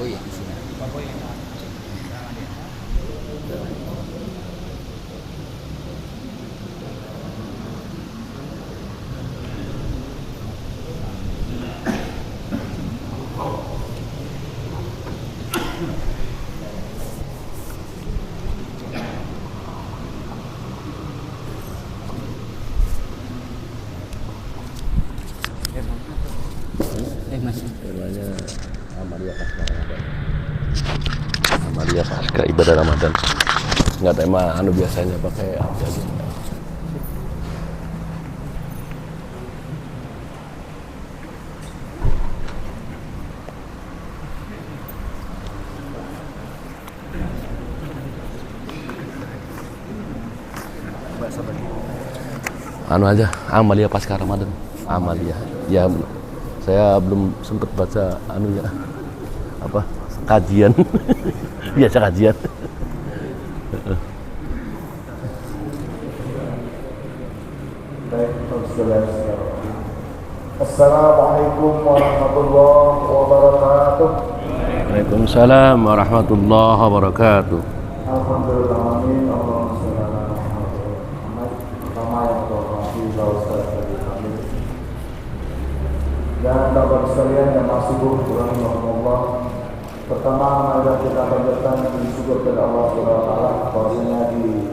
Baboy di sini. Baboy. Mas. Namanya Amalia Pasca Ramadan. Amalia Pasca ibadah Ramadan. Nggak tema biasanya pakai apa aja. Bahasa bagi. Aja, Amalia Pasca Ramadan. Amalia. Ya, saya belum sempat baca kajian. Biasa kajian. Assalamualaikum warahmatullahi wabarakatuh. Waalaikumsalam warahmatullahi wabarakatuh. Alhamdulillahirrahmanirrahim. Allahumma sholli ala Muhammad. Pertama yang terhormati Bapak Ustaz Fadil Hamid dan Bapak sekalian yang masih rahimahullah. Pertama, marilah kita panjatkan puji syukur kepada Allah Subhanahu wa taala bahwasanya di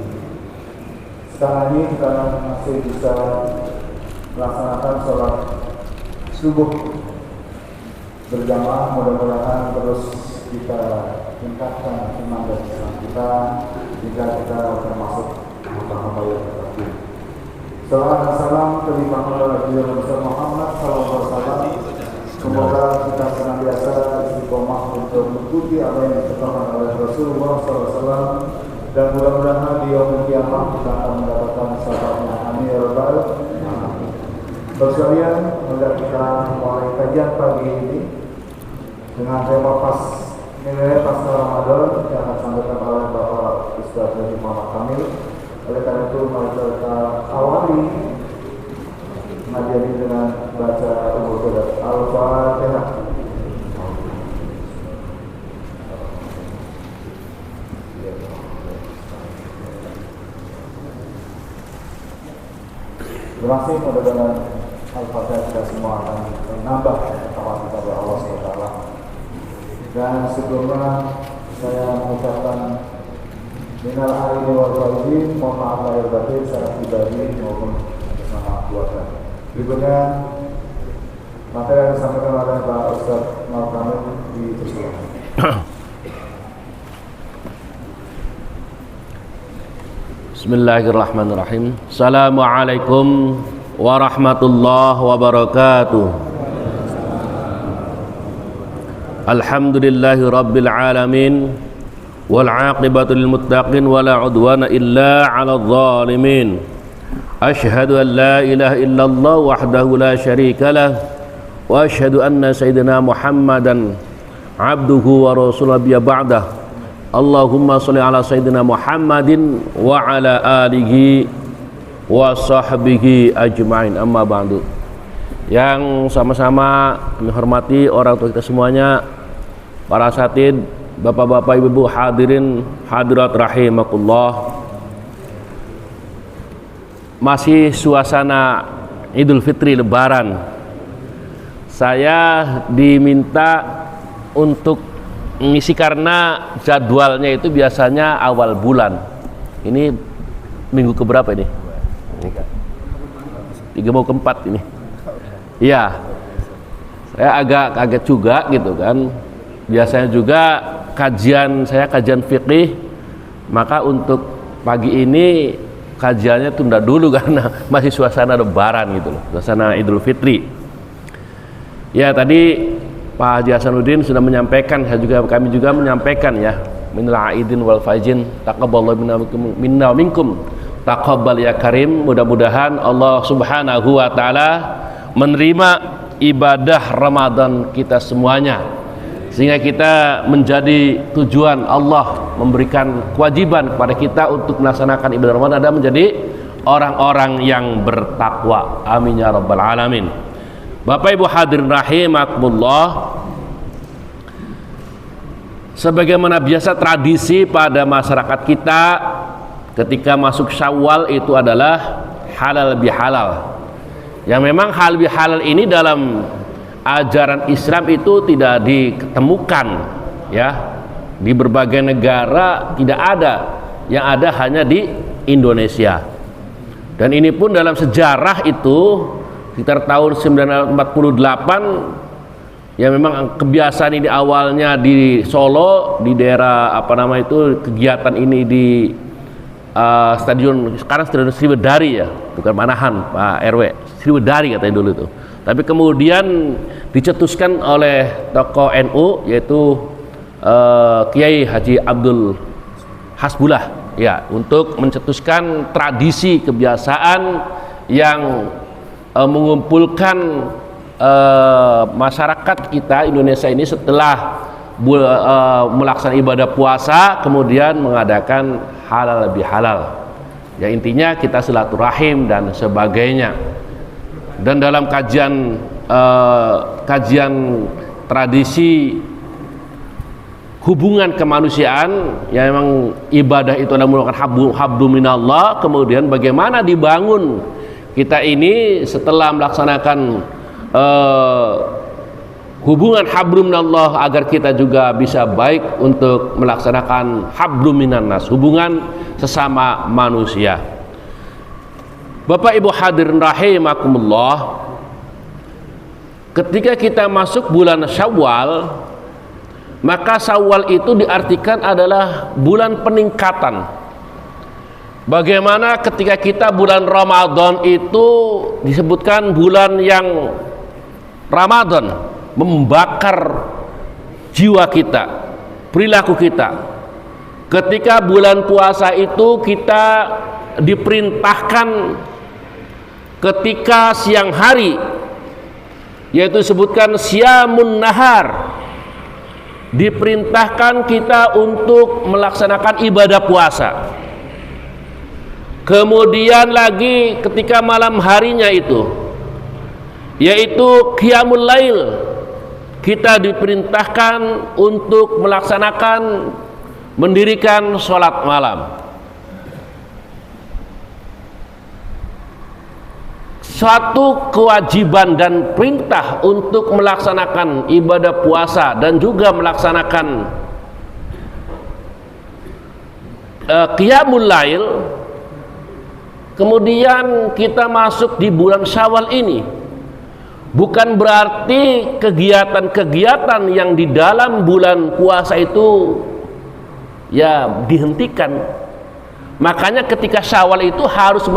sekarang ini kita masih bisa melaksanakan sholat subuh berjamaah. Mudah-mudahan terus kita tingkatkan iman dan Islam kita jika kita termasuk hamba-hamba yang terpilih. Salam dan salam terlimpah kepada Nabi Muhammad SAW. Semoga kita senantiasa istiqomah untuk mengikuti apa yang ditetapkan oleh Rasulullah SAW, dan mudah-mudahan di yaumul kiamah kita akan mendapatkan syafaatnya. Amin ya rabbal alamin. Sekalian, mari kita mulai kajian pagi ini dengan tema nilai pasca Ramadan yang akan disampaikan oleh Bapak Ustaz Haji Muhammad Kamil. Oleh karena itu, mari kita awali ngajian dengan baca Al-Fatihah. Terima kasih. Mudah-mudahan Al-Fatihah kita semua akan menambah ketakwaan kita kepada Allah SWT. Dan sebelumnya saya mengucapkan minal aidin wal faizin, mohon maaf lahir batin secara pribadi maupun atas nama keluarga. Berikutnya materi yang disampaikan oleh Pak Ustaz Muhammad Kamil di persidangan. Bismillahirrahmanirrahim. Assalamualaikum warahmatullahi wabarakatuh. Alhamdulillahi rabbil alamin, wal aqibatu lil muttaqin, wala udwana illa 'alal zalimin. Asyhadu an la ilaha illallah wahdahu la syarika lah, wa asyhadu anna sayyidina Muhammadan abduhu wa rasuluhu ba'dah. Allahumma sholli ala sayyidina Muhammadin wa ala alihi wa sahbihi ajma'in, amma ba'du. Yang sama-sama menghormati orang tua kita semuanya, para asatid, bapak-bapak, ibu-ibu, hadirin hadirat rahimakumullah. Masih suasana Idul Fitri Lebaran. Saya diminta untuk ngisi karena jadwalnya itu biasanya awal bulan. Ini minggu keberapa ini? 3 mau keempat ini. Iya. Saya agak kaget juga gitu kan. Biasanya juga kajian fikih, maka untuk pagi ini kajiannya tunda dulu karena masih suasana Lebaran gitu loh, suasana Idul Fitri. Ya, tadi Pak Haji Hasanuddin sudah menyampaikan, kami juga menyampaikan ya, minal aidin wal faizin, taqabbalallahu minna minkum, taqabbal ya karim. Mudah-mudahan Allah Subhanahu wa taala menerima ibadah Ramadan kita semuanya, sehingga kita menjadi tujuan Allah memberikan kewajiban kepada kita untuk melaksanakan ibadah Ramadan dan menjadi orang-orang yang bertakwa. Amin ya rabbal alamin. Bapak Ibu hadirin rahimakumullah, sebagaimana biasa tradisi pada masyarakat kita ketika masuk Syawal itu adalah halal bihalal. Yang memang halal bihalal ini dalam ajaran Islam itu tidak ditemukan ya. Di berbagai negara tidak ada, yang ada hanya di Indonesia. Dan ini pun dalam sejarah itu sekitar tahun 1948 ya, memang kebiasaan ini awalnya di Solo, di daerah apa nama itu, kegiatan ini di stadion, sekarang stadion Sriwedari ya, bukan Manahan Pak RW, Sriwedari katanya dulu itu. Tapi kemudian dicetuskan oleh tokoh NU yaitu Kiai Haji Abdul Hasbullah ya, untuk mencetuskan tradisi kebiasaan yang mengumpulkan masyarakat kita Indonesia ini setelah melaksanakan ibadah puasa kemudian mengadakan halal bihalal ya, intinya kita silaturahim dan sebagainya. Dan dalam kajian tradisi hubungan kemanusiaan yang memang ibadah itu adalah merupakan hablu minallah, kemudian bagaimana dibangun kita ini setelah melaksanakan hubungan hablu minallah agar kita juga bisa baik untuk melaksanakan hablu minannas, hubungan sesama manusia. Bapak Ibu hadirin rahimakumullah, ketika kita masuk bulan Syawal, maka Syawal itu diartikan adalah bulan peningkatan. Bagaimana ketika kita bulan Ramadan itu disebutkan bulan yang Ramadan membakar jiwa kita, perilaku kita. Ketika bulan puasa itu kita diperintahkan ketika siang hari, yaitu disebutkan siamun nahar, diperintahkan kita untuk melaksanakan ibadah puasa. Kemudian lagi ketika malam harinya itu, yaitu qiyamul lail, kita diperintahkan untuk melaksanakan mendirikan sholat malam. Suatu kewajiban dan perintah untuk melaksanakan ibadah puasa dan juga melaksanakan qiyamul lail. Kemudian kita masuk di bulan Syawal ini, bukan berarti kegiatan-kegiatan yang di dalam bulan puasa itu ya dihentikan. Makanya ketika Syawal itu harus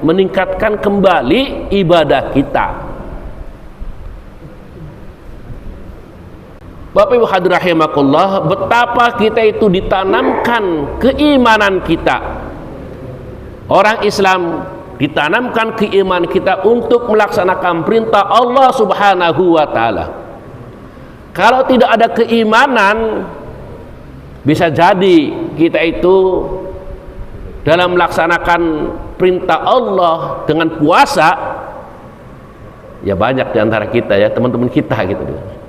meningkatkan kembali ibadah kita. Bapak Ibu hadirin rahimakumullah, betapa kita itu ditanamkan keimanan kita. Orang Islam ditanamkan keimanan kita untuk melaksanakan perintah Allah Subhanahu wa taala. Kalau tidak ada keimanan, bisa jadi kita itu dalam melaksanakan perintah Allah dengan puasa, ya banyak di antara kita ya, teman-teman kita gitu.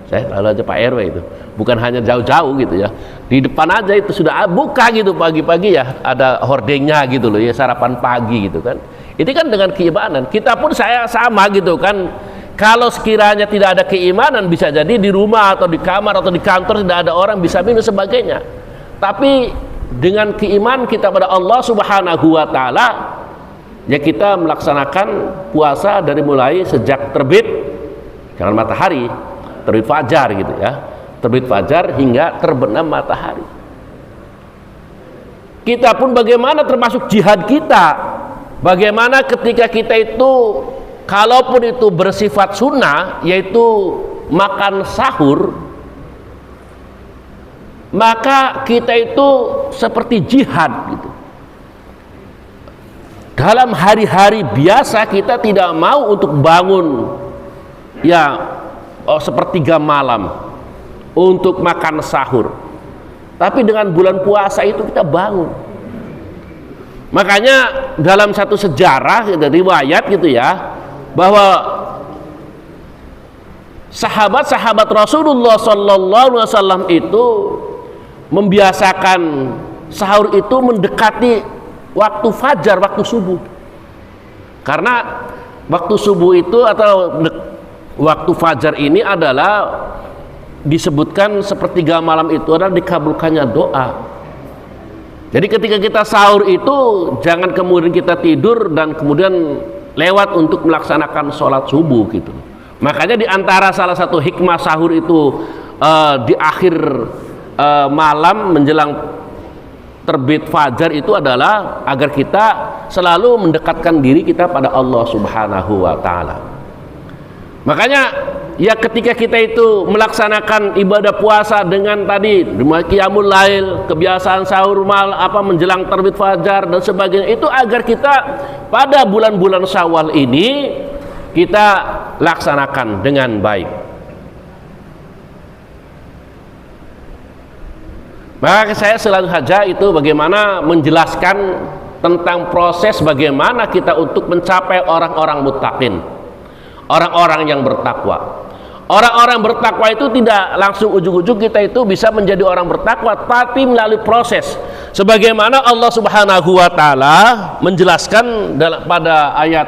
Saya lalu aja Pak RW itu, bukan hanya jauh-jauh gitu ya, di depan aja itu sudah buka gitu pagi-pagi ya, ada hordengnya gitu loh ya, sarapan pagi gitu kan. Itu kan dengan keimanan. Kita pun saya sama gitu kan. Kalau sekiranya tidak ada keimanan, bisa jadi di rumah atau di kamar atau di kantor tidak ada orang, bisa minum sebagainya. Tapi dengan keimanan kita pada Allah Subhanahu wa taala, ya kita melaksanakan puasa dari mulai sejak terbit jangan matahari, terbit fajar gitu ya, terbit fajar hingga terbenam matahari. Kita pun bagaimana termasuk jihad kita, bagaimana ketika kita itu kalaupun itu bersifat sunnah, yaitu makan sahur, maka kita itu seperti jihad gitu. Dalam hari-hari biasa kita tidak mau untuk bangun ya sepertiga malam untuk makan sahur. Tapi dengan bulan puasa itu kita bangun. Makanya dalam satu sejarah riwayat gitu ya, bahwa sahabat-sahabat Rasulullah sallallahu alaihi wasallam itu membiasakan sahur itu mendekati waktu fajar, waktu subuh. Karena waktu subuh itu atau waktu fajar ini adalah disebutkan sepertiga malam itu adalah dikabulkannya doa. Jadi ketika kita sahur itu jangan kemudian kita tidur dan kemudian lewat untuk melaksanakan sholat subuh gitu. Makanya di antara salah satu hikmah sahur itu di akhir malam menjelang terbit fajar itu adalah agar kita selalu mendekatkan diri kita pada Allah Subhanahu wa taala. Makanya ya ketika kita itu melaksanakan ibadah puasa dengan tadi qiyamul lail, kebiasaan sahur menjelang terbit fajar dan sebagainya, itu agar kita pada bulan-bulan Syawal ini kita laksanakan dengan baik. Maka saya selalu saja itu bagaimana menjelaskan tentang proses bagaimana kita untuk mencapai orang-orang muttaqin, orang-orang yang bertakwa. Orang-orang bertakwa itu tidak langsung ujug-ujug kita itu bisa menjadi orang bertakwa, tapi melalui proses. Sebagaimana Allah Subhanahu wa taala menjelaskan pada ayat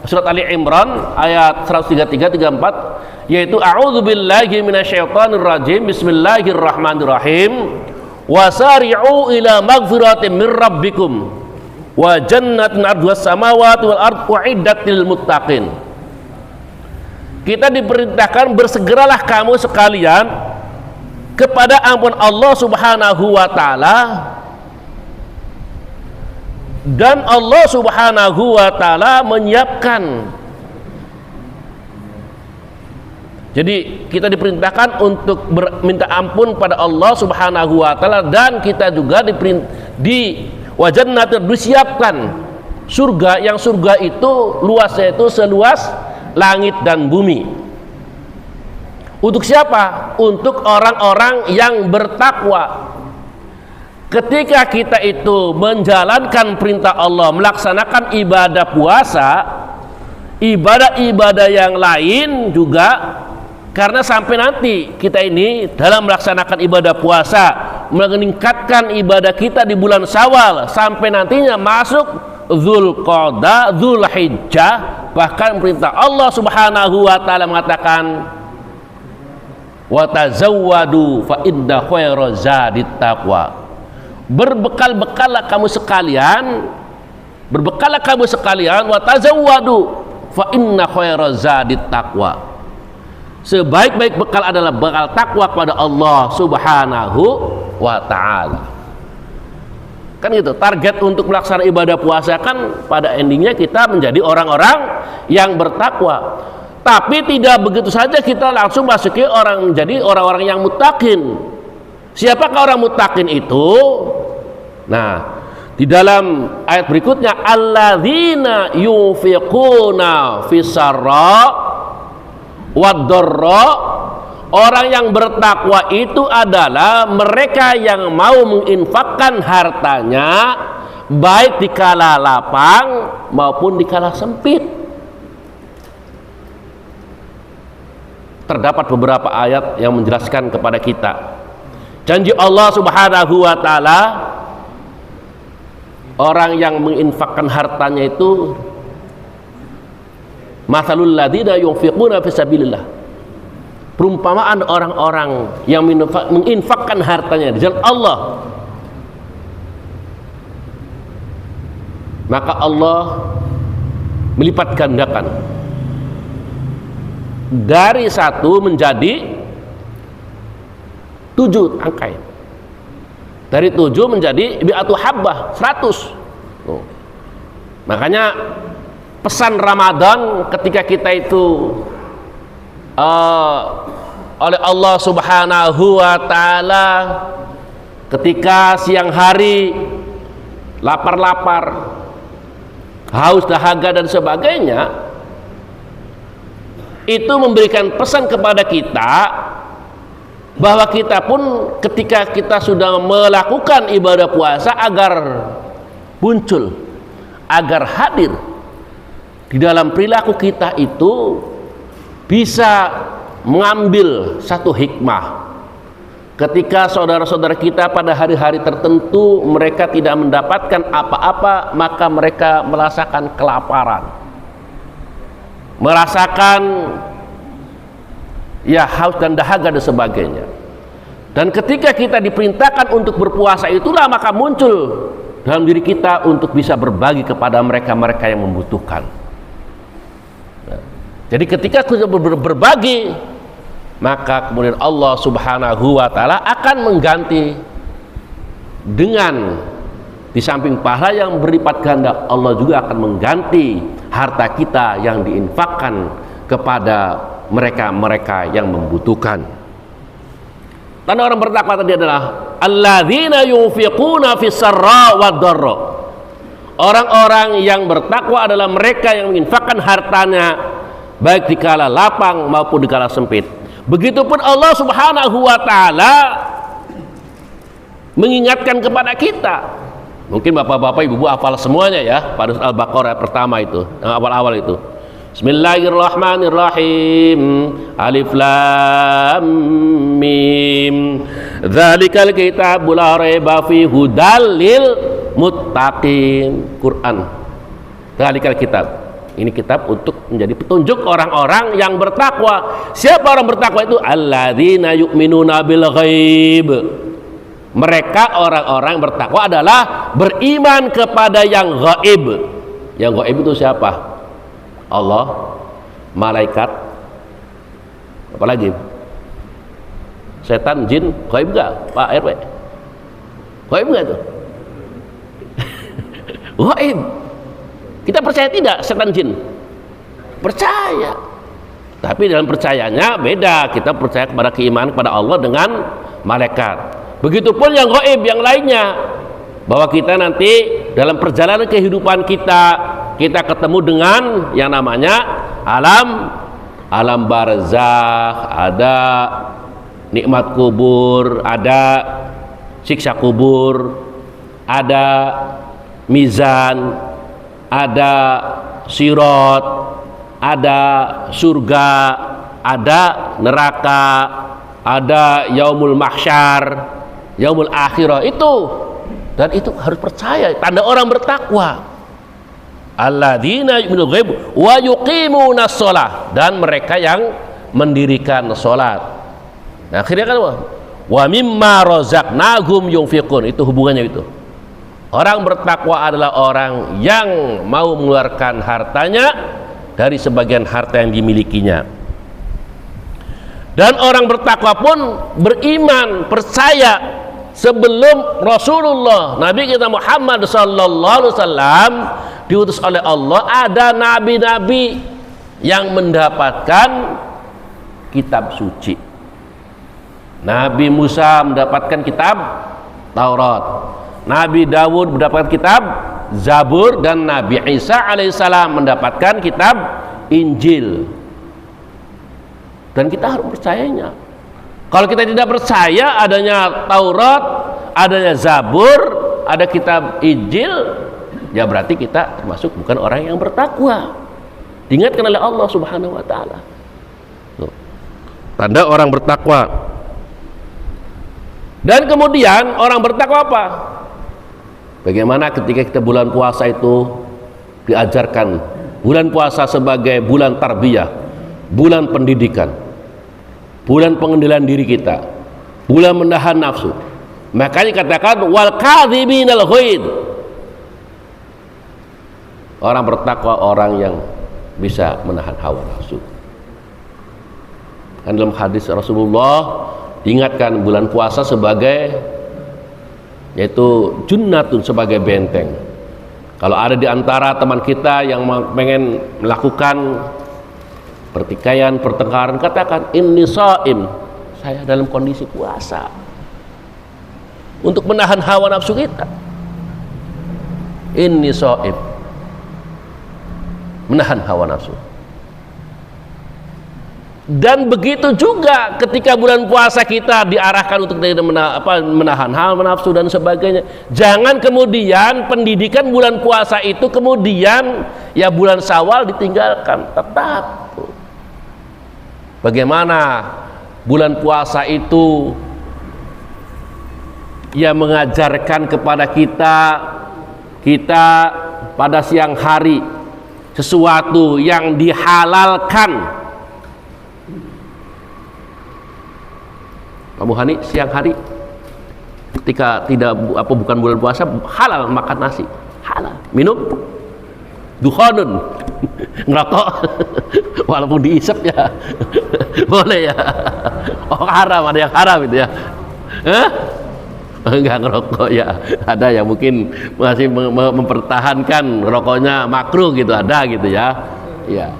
surat Ali Imran ayat 133-34, yaitu a'udzubillahi minasyaitonir rajim, bismillahirrahmanirrahim, wasari'u ila magfiratin min rabbikum wa jannatin arduhas samawati wal ardh uiddat lil muttaqin. Kita diperintahkan bersegeralah kamu sekalian kepada ampun Allah Subhanahu wa taala, dan Allah Subhanahu wa taala menyiapkan. Jadi kita diperintahkan untuk minta ampun pada Allah Subhanahu wa taala, dan kita juga disiapkan surga, yang surga itu luasnya itu seluas langit dan bumi. Untuk siapa? Untuk orang-orang yang bertakwa. Ketika kita itu menjalankan perintah Allah, melaksanakan ibadah puasa, ibadah-ibadah yang lain juga, karena sampai nanti kita ini dalam melaksanakan ibadah puasa meningkatkan ibadah kita di bulan Syawal sampai nantinya masuk Dzulqa'dah, Dzulhijjah, bahkan perintah Allah Subhanahu wa taala mengatakan wa tazawwadu fa inna khairaz zadit taqwa. Berbekal-bekallah kamu sekalian, wa tazawwadu fa inna khairaz zadit taqwa. Sebaik-baik bekal adalah bekal takwa kepada Allah Subhanahu wa taala. Kan gitu, target untuk melaksanakan ibadah puasa kan pada endingnya kita menjadi orang-orang yang bertakwa. Tapi tidak begitu saja kita langsung masuki menjadi orang-orang yang muttaqin. Siapakah orang muttaqin itu? Nah, di dalam ayat berikutnya, alladzina yunfiquna fis-sarra wad-dharra. Orang yang bertakwa itu adalah mereka yang mau menginfakkan hartanya baik di kala lapang maupun di kala sempit. Terdapat beberapa ayat yang menjelaskan kepada kita janji Allah Subhanahu wa taala, orang yang menginfakkan hartanya itu matsalul ladzina yunfiquna fisabilillah, perumpamaan orang-orang yang menginfakkan hartanya di jalan Allah, maka Allah melipat gandakan dari 1 menjadi 7 angka, dari 7 menjadi bi'atu habbah 100. Makanya pesan Ramadan ketika kita itu oleh Allah Subhanahu wa taala, ketika siang hari lapar-lapar, haus, dahaga dan sebagainya, itu memberikan pesan kepada kita bahwa kita pun ketika kita sudah melakukan ibadah puasa agar muncul, agar hadir di dalam perilaku kita itu bisa mengambil satu hikmah, ketika saudara-saudara kita pada hari-hari tertentu mereka tidak mendapatkan apa-apa, maka mereka merasakan kelaparan, merasakan ya haus dan dahaga dan sebagainya. Dan ketika kita diperintahkan untuk berpuasa itulah maka muncul dalam diri kita untuk bisa berbagi kepada mereka-mereka yang membutuhkan. Jadi ketika kita berbagi, maka kemudian Allah Subhanahu wa Ta'ala akan mengganti dengan, di samping pahala yang berlipat ganda, Allah juga akan mengganti harta kita yang diinfakkan kepada mereka-mereka yang membutuhkan. Tanda orang bertakwa tadi adalah alladzina yunfiquna fis sarra wad dharra. Orang-orang yang bertakwa adalah mereka yang menginfakkan hartanya baik di kala lapang maupun di kala sempit. Begitupun Allah Subhanahu wa Ta'ala mengingatkan kepada kita. Mungkin bapak-bapak, ibu-ibu hafal semuanya ya pada Al-Baqarah pertama itu, yang awal-awal itu. Bismillahirrahmanirrahim. Alif lam mim. Dzalikal kitabul la raiba fihi hudal lil muttaqin. Quran. Dzalikal kitab. Ini kitab untuk menjadi petunjuk orang-orang yang bertakwa. Siapa orang bertakwa itu? Alladzina yu'minuna bil ghaib. Mereka orang-orang bertakwa adalah beriman kepada yang gaib. Yang gaib itu siapa? Allah, malaikat, apa lagi? Setan, jin, gaib enggak? Pak RW? Gaib enggak itu? Gaib. Kita percaya tidak setan jin? Percaya. Tapi dalam percayanya beda. Kita percaya kepada keimanan kepada Allah dengan malaikat. Begitupun yang gaib yang lainnya, bahwa kita nanti dalam perjalanan kehidupan kita ketemu dengan yang namanya alam barzakh, ada nikmat kubur, ada siksa kubur, ada mizan, ada sirat, ada surga, ada neraka, ada yaumul mahsyar, yaumul akhirah. Itu, dan itu harus percaya, tanda orang bertakwa. Alladzina yu'minul ghaib wa yuqimunas shalah, dan mereka yang mendirikan salat. Nah, akhirnya kan wa mimma razaqnahum yunfiqun, itu hubungannya itu. Orang bertakwa adalah orang yang mau mengeluarkan hartanya dari sebagian harta yang dimilikinya. Dan orang bertakwa pun beriman, percaya sebelum Rasulullah Nabi kita Muhammad sallallahu alaihi wasallam diutus oleh Allah, ada nabi-nabi yang mendapatkan kitab suci. Nabi Musa mendapatkan kitab Taurat, Nabi Dawud mendapatkan kitab Zabur, dan Nabi Isa alaihissalam mendapatkan kitab Injil. Dan kita harus percayanya. Kalau kita tidak percaya adanya Taurat, adanya Zabur, ada kitab Injil, ya berarti kita termasuk bukan orang yang bertakwa. Diingatkan oleh Allah Subhanahu wa Ta'ala. Tanda orang bertakwa. Dan kemudian orang bertakwa apa? Bagaimana ketika kita bulan puasa itu diajarkan bulan puasa sebagai bulan tarbiyah, bulan pendidikan, bulan pengendalian diri kita, bulan menahan nafsu. Makanya katakan wal kadhiminal ghaid. Orang bertakwa orang yang bisa menahan hawa nafsu. Kan dalam hadis Rasulullah diingatkan bulan puasa sebagai, yaitu junnatun, sebagai benteng. Kalau ada di antara teman kita yang pengen melakukan pertikaian, pertengkaran, katakan inni shaim, saya dalam kondisi puasa, untuk menahan hawa nafsu kita. Inni shaim, menahan hawa nafsu. Dan begitu juga ketika bulan puasa kita diarahkan untuk menahan hawa nafsu dan sebagainya. Jangan kemudian pendidikan bulan puasa itu kemudian ya bulan Syawal ditinggalkan. Tetap. Bagaimana bulan puasa itu Ia mengajarkan kepada kita pada siang hari sesuatu yang dihalalkan. Kamu Hani, siang hari ketika bukan bulan puasa halal makan nasi, halal minum dukhanun ngerokok walaupun diisep ya boleh ya. Oh haram, ada yang haram itu ya. Enggak ngerokok ya, ada yang mungkin masih mempertahankan rokoknya makruh gitu, ada gitu ya. Ya.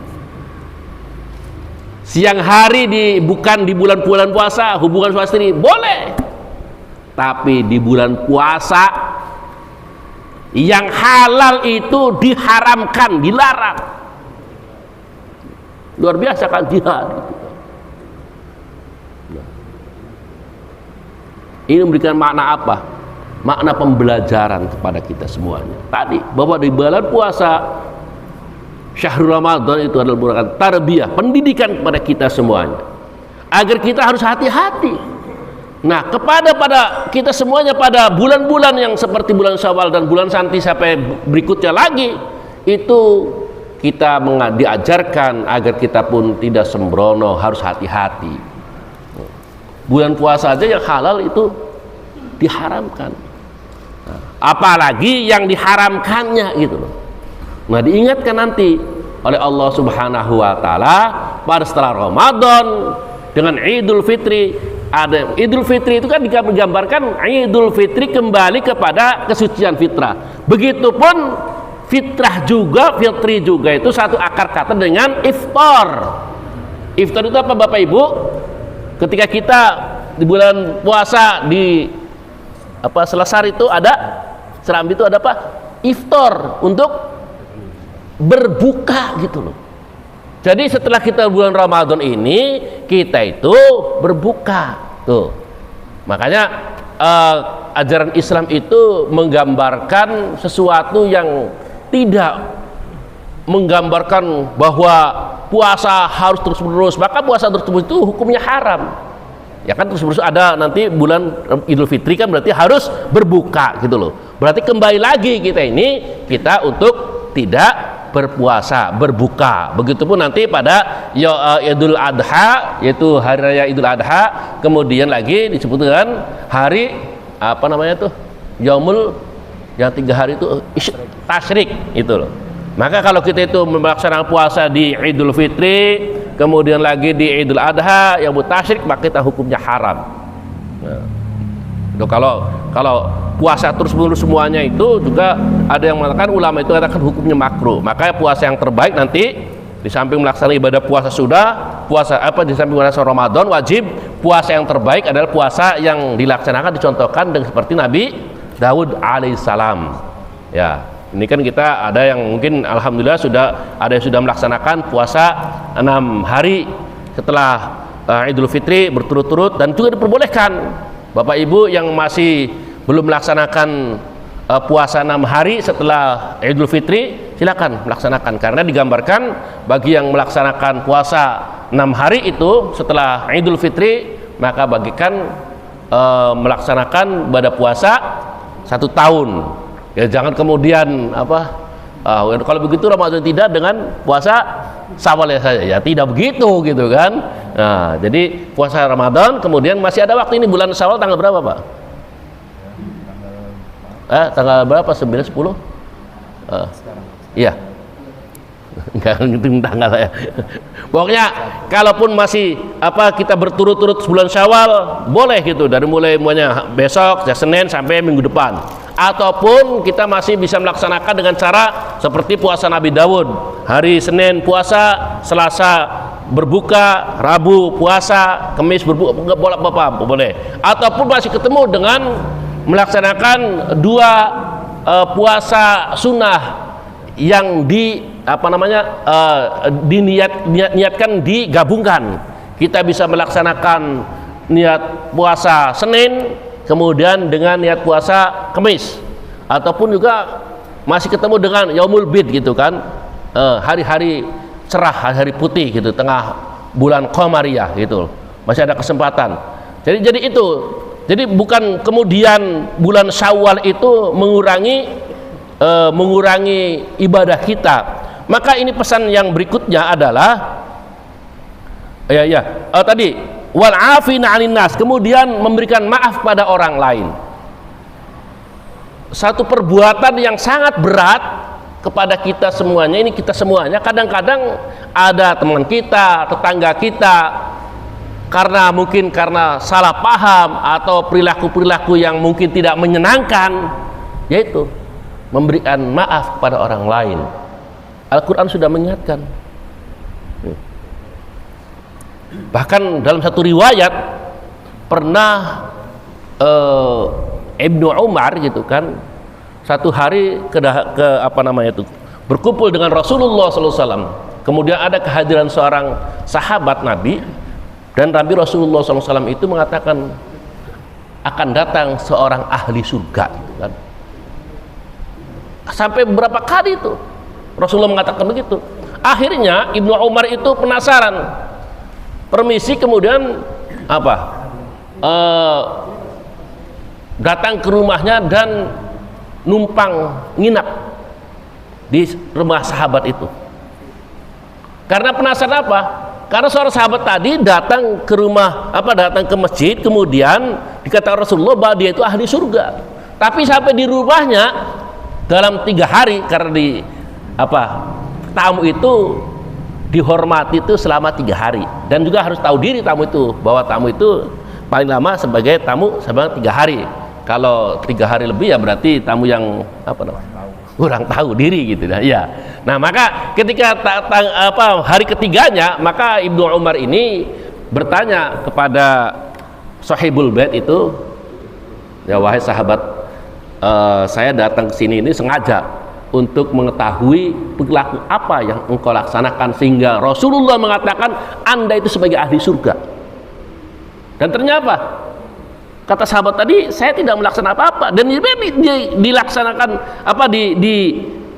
Siang hari bukan di bulan puasa, hubungan suami istri boleh. Tapi di bulan puasa yang halal itu diharamkan, dilarang. Luar biasa kan jihad. Ini memberikan makna apa? Makna pembelajaran kepada kita semuanya. Tadi bahwa di bulan puasa Syahrul Ramadan itu adalah merupakan tarbiyah, pendidikan kepada kita semuanya, agar kita harus hati-hati. Nah, pada kita semuanya pada bulan-bulan yang seperti bulan Syawal dan bulan Santi sampai berikutnya lagi, itu kita diajarkan agar kita pun tidak sembrono, harus hati-hati. Bulan puasa aja yang halal itu diharamkan. Nah, apalagi yang diharamkannya gitu loh. Nah, diingatkan nanti oleh Allah Subhanahu wa taala pada setelah Ramadan dengan Idul Fitri. Ada Idul Fitri itu kan digambarkan Idul Fitri kembali kepada kesucian fitrah. Begitupun fitrah juga, fitri juga itu satu akar kata dengan iftar. Iftar itu apa Bapak Ibu? Ketika kita di bulan puasa di Selasar itu ada Serambi itu ada apa? Iftar untuk berbuka gitu loh. Jadi setelah kita bulan Ramadan ini kita itu berbuka tuh. Makanya ajaran Islam itu menggambarkan sesuatu yang tidak menggambarkan bahwa puasa harus terus-menerus, maka puasa terus-menerus itu hukumnya haram. Ya kan terus-menerus ada nanti bulan Idul Fitri kan berarti harus berbuka gitu loh. Berarti kembali lagi kita untuk tidak berpuasa, berbuka. Begitupun nanti pada Idul Adha, yaitu hari raya Idul Adha, kemudian lagi disebut dengan hari apa namanya tuh? Yaumul, yang 3 hari itu tasyrik itu loh. Maka kalau kita itu melaksanakan puasa di Idul Fitri, kemudian lagi di Idul Adha, yang tasyrik, maka kita hukumnya haram. Nah, itu kalau puasa terus-menerus semuanya itu juga ada yang mengatakan, ulama itu katakan hukumnya makruh. Makanya puasa yang terbaik nanti di samping melaksanakan ibadah puasa di samping puasa Ramadan wajib, puasa yang terbaik adalah puasa yang dilaksanakan dicontohkan dengan seperti Nabi Daud alaihissalam. Ya, ini kan kita ada yang mungkin alhamdulillah ada yang sudah melaksanakan puasa 6 hari setelah Idul Fitri berturut-turut, dan juga diperbolehkan Bapak Ibu yang masih belum melaksanakan puasa 6 hari setelah Idul Fitri, silakan melaksanakan, karena digambarkan bagi yang melaksanakan puasa 6 hari itu setelah Idul Fitri, maka bagikan melaksanakan ibadah puasa 1 tahun. Ya, jangan kemudian kalau begitu Ramadan tidak dengan puasa Syawal saja, ya tidak begitu gitu kan. Nah, jadi puasa Ramadan kemudian masih ada waktu. Ini bulan Syawal tanggal berapa Pak? Tanggal berapa? 9, 10? Iya. Enggak ngitung tanggal ya. Pokoknya kalaupun masih kita berturut-turut sebulan Syawal boleh gitu, dari mulainya besok, Senin sampai minggu depan. Ataupun kita masih bisa melaksanakan dengan cara seperti puasa Nabi Daud, hari Senin puasa, Selasa berbuka, Rabu puasa, Kamis berbuka, boleh. Ataupun masih ketemu dengan melaksanakan 2 puasa sunnah yang diniatkan digabungkan. Kita bisa melaksanakan niat puasa Senin kemudian dengan niat puasa Kamis, ataupun juga masih ketemu dengan Yaumul Bid gitu kan, hari-hari cerah, hari-hari putih gitu, tengah bulan Qamariyah gitu, masih ada kesempatan. Jadi itu Jadi bukan kemudian bulan Syawal itu mengurangi ibadah kita. Maka ini pesan yang berikutnya adalah tadi wal afina 'anil nas, kemudian memberikan maaf pada orang lain. Satu perbuatan yang sangat berat kepada kita semuanya. Ini kita semuanya kadang-kadang ada teman kita, tetangga kita, mungkin karena salah paham atau perilaku-perilaku yang mungkin tidak menyenangkan, yaitu memberikan maaf kepada orang lain. Al-Quran sudah mengingatkan. Bahkan dalam satu riwayat pernah Ibnu Umar gitu kan, satu hari berkumpul dengan Rasulullah SAW. Kemudian ada kehadiran seorang sahabat Nabi, dan Nabi Rasulullah SAW itu mengatakan akan datang seorang ahli surga gitu kan. Sampai beberapa kali itu Rasulullah mengatakan begitu. Akhirnya Ibnu Umar itu penasaran, permisi, kemudian datang ke rumahnya dan numpang nginap di rumah sahabat itu. Karena penasaran apa? Karena seorang sahabat tadi datang ke datang ke masjid, kemudian dikatakan Rasulullah bahwa dia itu ahli surga. Tapi sampai di rumahnya dalam 3 hari, karena tamu itu dihormati itu selama 3 hari, dan juga harus tahu diri tamu itu, bahwa tamu itu paling lama sebagai tamu selama 3 hari. Kalau 3 hari lebih ya berarti tamu yang kurang tahu diri gitu ya. Nah, maka ketika hari ketiganya, maka Ibnu Umar ini bertanya kepada Sahibul Bait itu, ya wahai sahabat, saya datang ke sini ini sengaja untuk mengetahui perilaku apa yang engkau laksanakan sehingga Rasulullah mengatakan Anda itu sebagai ahli surga. Dan ternyata kata sahabat tadi, saya tidak melaksanakan apa-apa, dan dilaksanakan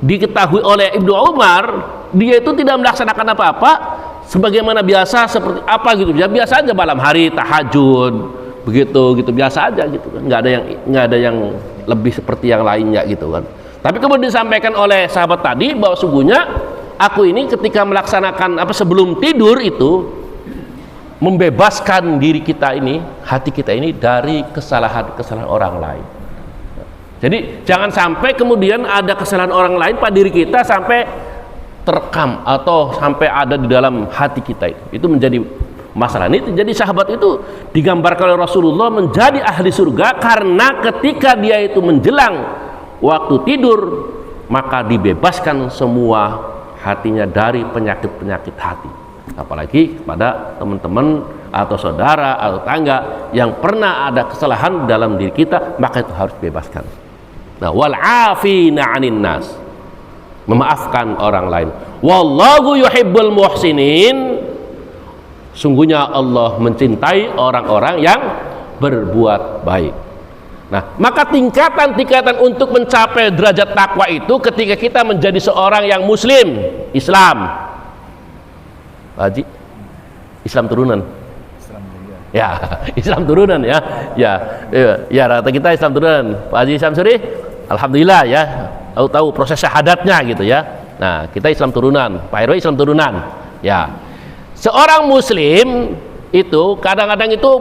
diketahui oleh Ibnu Umar, dia itu tidak melaksanakan apa-apa sebagaimana biasa, seperti apa gitu ya, biasa aja malam hari tahajud begitu biasa aja gitu kan, nggak ada yang lebih seperti yang lainnya gitu kan. Tapi kemudian disampaikan oleh sahabat tadi bahwa sungguhnya aku ini ketika melaksanakan sebelum tidur itu membebaskan diri kita ini, hati kita ini dari kesalahan-kesalahan orang lain. Jadi jangan sampai kemudian ada kesalahan orang lain pada diri kita sampai terekam atau sampai ada di dalam hati kita itu menjadi masalah. Ini jadi sahabat itu digambarkan oleh Rasulullah menjadi ahli surga karena ketika dia itu menjelang waktu tidur, maka dibebaskan semua hatinya dari penyakit-penyakit hati. Apalagi kepada teman-teman atau saudara atau tangga yang pernah ada kesalahan dalam diri kita, maka itu harus dibebaskan. Nah, wal afina 'anin nas, memaafkan orang lain. Wallahu yuhibbul muhsinin, sungguhnya Allah mencintai orang-orang yang berbuat baik. Nah, maka tingkatan-tingkatan untuk mencapai derajat takwa itu ketika kita menjadi seorang yang muslim, Islam. Pak Haji, Islam turunan. Ya, Islam turunan ya. Ya, rata kita Islam turunan. Pak Haji Syamsuri, alhamdulillah ya. Tahu proses syahadatnya gitu ya. Nah, kita Islam turunan. Pak Heru Islam turunan. Ya. Seorang muslim itu kadang-kadang itu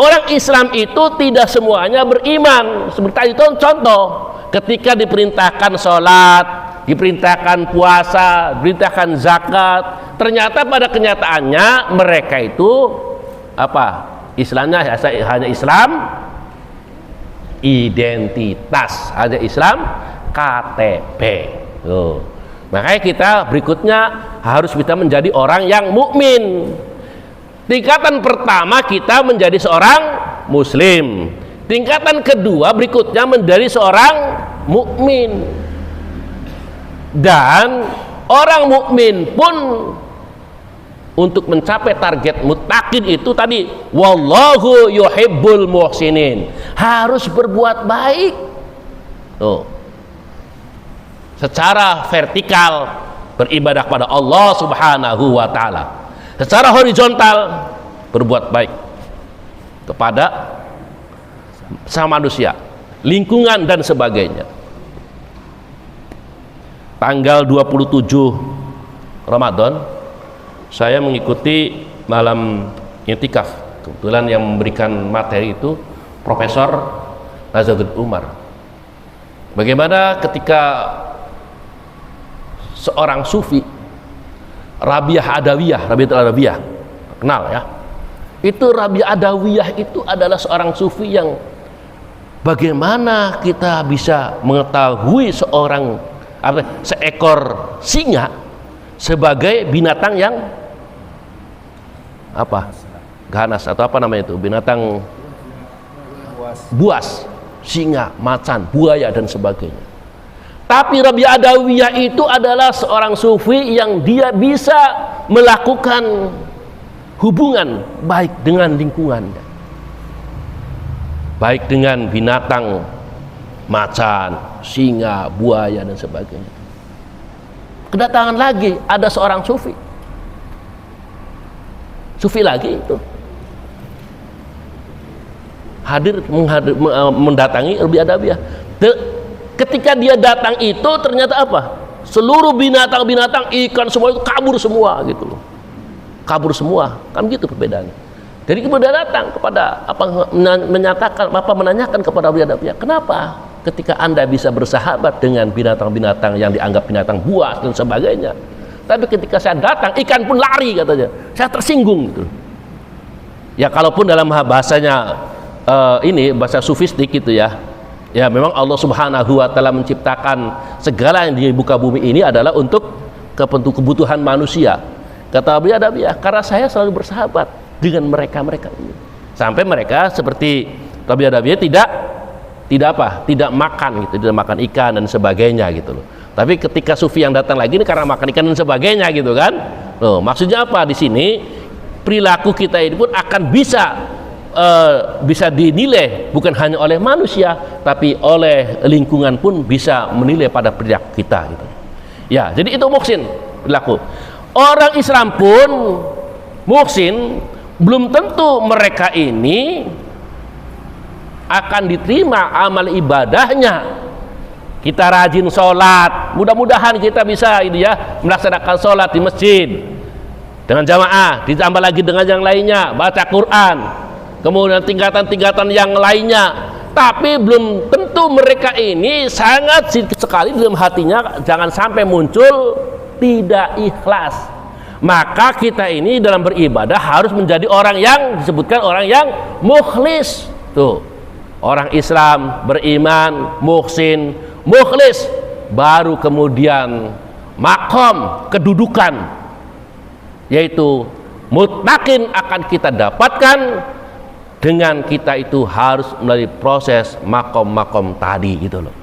orang Islam itu tidak semuanya beriman. Seperti itu contoh, ketika diperintahkan sholat, diperintahkan puasa, diperintahkan zakat, ternyata pada kenyataannya mereka itu Islamnya hanya Islam identitas, hanya Islam KTP. Makanya kita berikutnya harus bisa menjadi orang yang mukmin. Tingkatan pertama kita menjadi seorang muslim. Tingkatan kedua berikutnya menjadi seorang mukmin. Dan orang mukmin pun untuk mencapai target muttaqin itu tadi, wallahu yuhibbul muhsinin, harus berbuat baik. Secara vertikal beribadah kepada Allah Subhanahu wa taala. Secara horizontal berbuat baik kepada sama manusia, lingkungan dan sebagainya. Tanggal 27 Ramadan saya mengikuti malam i'tikaf. Kebetulan yang memberikan materi itu Profesor Nazaruddin Umar. Bagaimana ketika seorang sufi Rabi'ah Adawiyah, kenal ya? Itu Rabi'ah Adawiyah itu adalah seorang sufi yang bagaimana kita bisa mengetahui seekor singa sebagai binatang yang ganas atau apa namanya itu, binatang buas, singa, macan, buaya dan sebagainya. Tapi Rabi'ah Adawiyah itu adalah seorang sufi yang dia bisa melakukan hubungan baik dengan lingkungannya, baik dengan binatang macan, singa, buaya dan sebagainya. Kedatangan lagi ada seorang sufi lagi itu mendatangi Rabi'ah Adawiyah. Ketika dia datang itu ternyata apa? Seluruh binatang-binatang, ikan semua itu kabur semua gitu loh. Kabur semua, kan gitu perbedaannya. Jadi kemudian datang kepada menanyakan kepada Rabi'ah Adawiyah, kenapa ketika Anda bisa bersahabat dengan binatang-binatang yang dianggap binatang buas dan sebagainya, tapi ketika saya datang ikan pun lari katanya, saya tersinggung gitu. Ya kalaupun dalam bahasanya ini bahasa sufistik gitu ya, ya memang Allah Subhanahu wa Ta'ala menciptakan segala yang di muka bumi ini adalah untuk kebutuhan manusia. Kata Rabi'ah Adawiyah, karena saya selalu bersahabat dengan mereka ini, sampai mereka seperti Rabi'ah Adawiyah tidak makan gitu, tidak makan ikan dan sebagainya gitu loh. Tapi ketika sufi yang datang lagi ini karena makan ikan dan sebagainya gitu kan. Loh, maksudnya apa di sini? Perilaku kita ini pun akan bisa dinilai bukan hanya oleh manusia, tapi oleh lingkungan pun bisa menilai pada perilaku kita gitu. Ya, jadi itu muhsin perilaku. Orang Islam pun muhsin, belum tentu mereka ini akan diterima amal ibadahnya. Kita rajin sholat, mudah-mudahan kita bisa ini ya melaksanakan sholat di masjid dengan jamaah, ditambah lagi dengan yang lainnya, baca Quran, kemudian tingkatan-tingkatan yang lainnya. Tapi belum tentu mereka ini sangat sekali dalam hatinya jangan sampai muncul tidak ikhlas. Maka kita ini dalam beribadah harus menjadi orang yang disebutkan orang yang mukhlis. Tuh, orang Islam beriman, muhsin, mukhlis, baru kemudian makom kedudukan yaitu muttaqin akan kita dapatkan dengan kita itu harus melalui proses makom-makom tadi gitu loh.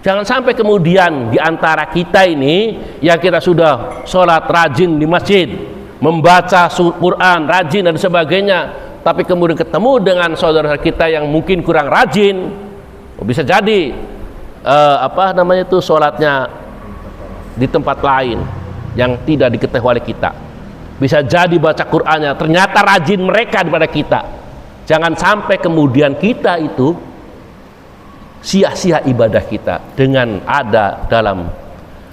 Jangan sampai kemudian di antara kita ini yang kita sudah sholat rajin di masjid, membaca Quran rajin dan sebagainya, tapi kemudian ketemu dengan saudara kita yang mungkin kurang rajin, bisa jadi sholatnya di tempat lain yang tidak diketahui oleh kita, bisa jadi baca Qur'annya ternyata rajin mereka daripada kita. Jangan sampai kemudian kita itu sia-sia ibadah kita dengan ada dalam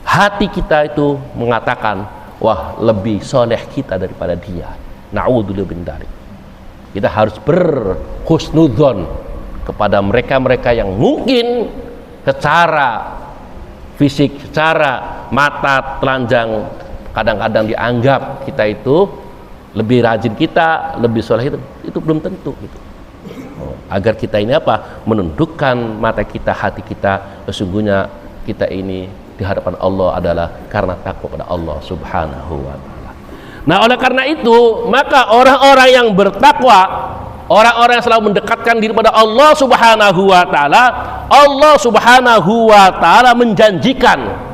hati kita itu mengatakan wah lebih soleh kita daripada dia. Na'udzubillah min dzalik. Kita harus berhusnudzon kepada mereka-mereka yang mungkin secara fisik, secara mata telanjang kadang-kadang dianggap kita itu lebih rajin, kita lebih soleh, itu belum tentu gitu. Agar kita ini menundukkan mata kita, hati kita, sesungguhnya kita ini di hadapan Allah adalah karena takwa kepada Allah Subhanahu wa Ta'ala. Nah, oleh karena itu maka orang-orang yang bertakwa, orang-orang yang selalu mendekatkan diri pada Allah Subhanahu wa Ta'ala, Allah Subhanahu wa Ta'ala menjanjikan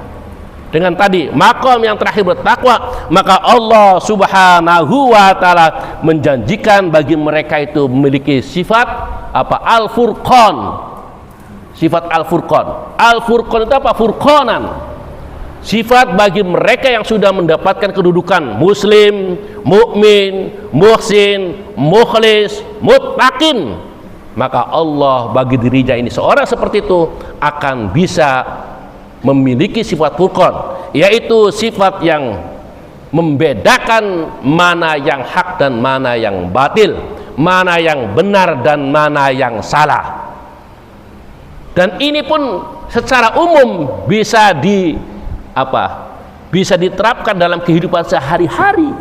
dengan tadi makom yang terakhir bertakwa, maka Allah Subhanahu wa Ta'ala menjanjikan bagi mereka itu memiliki sifat Al-Furqan. Sifat Al-Furqan. Al-Furqan itu apa? Furqanan. Sifat bagi mereka yang sudah mendapatkan kedudukan muslim, mukmin, muhsin, mukhlis, muttaqin. maka Allah bagi dirinya ini seorang seperti itu akan bisa memiliki sifat furqan, yaitu sifat yang membedakan mana yang hak dan mana yang batil, mana yang benar dan mana yang salah. Dan ini pun secara umum bisa bisa diterapkan dalam kehidupan sehari-hari.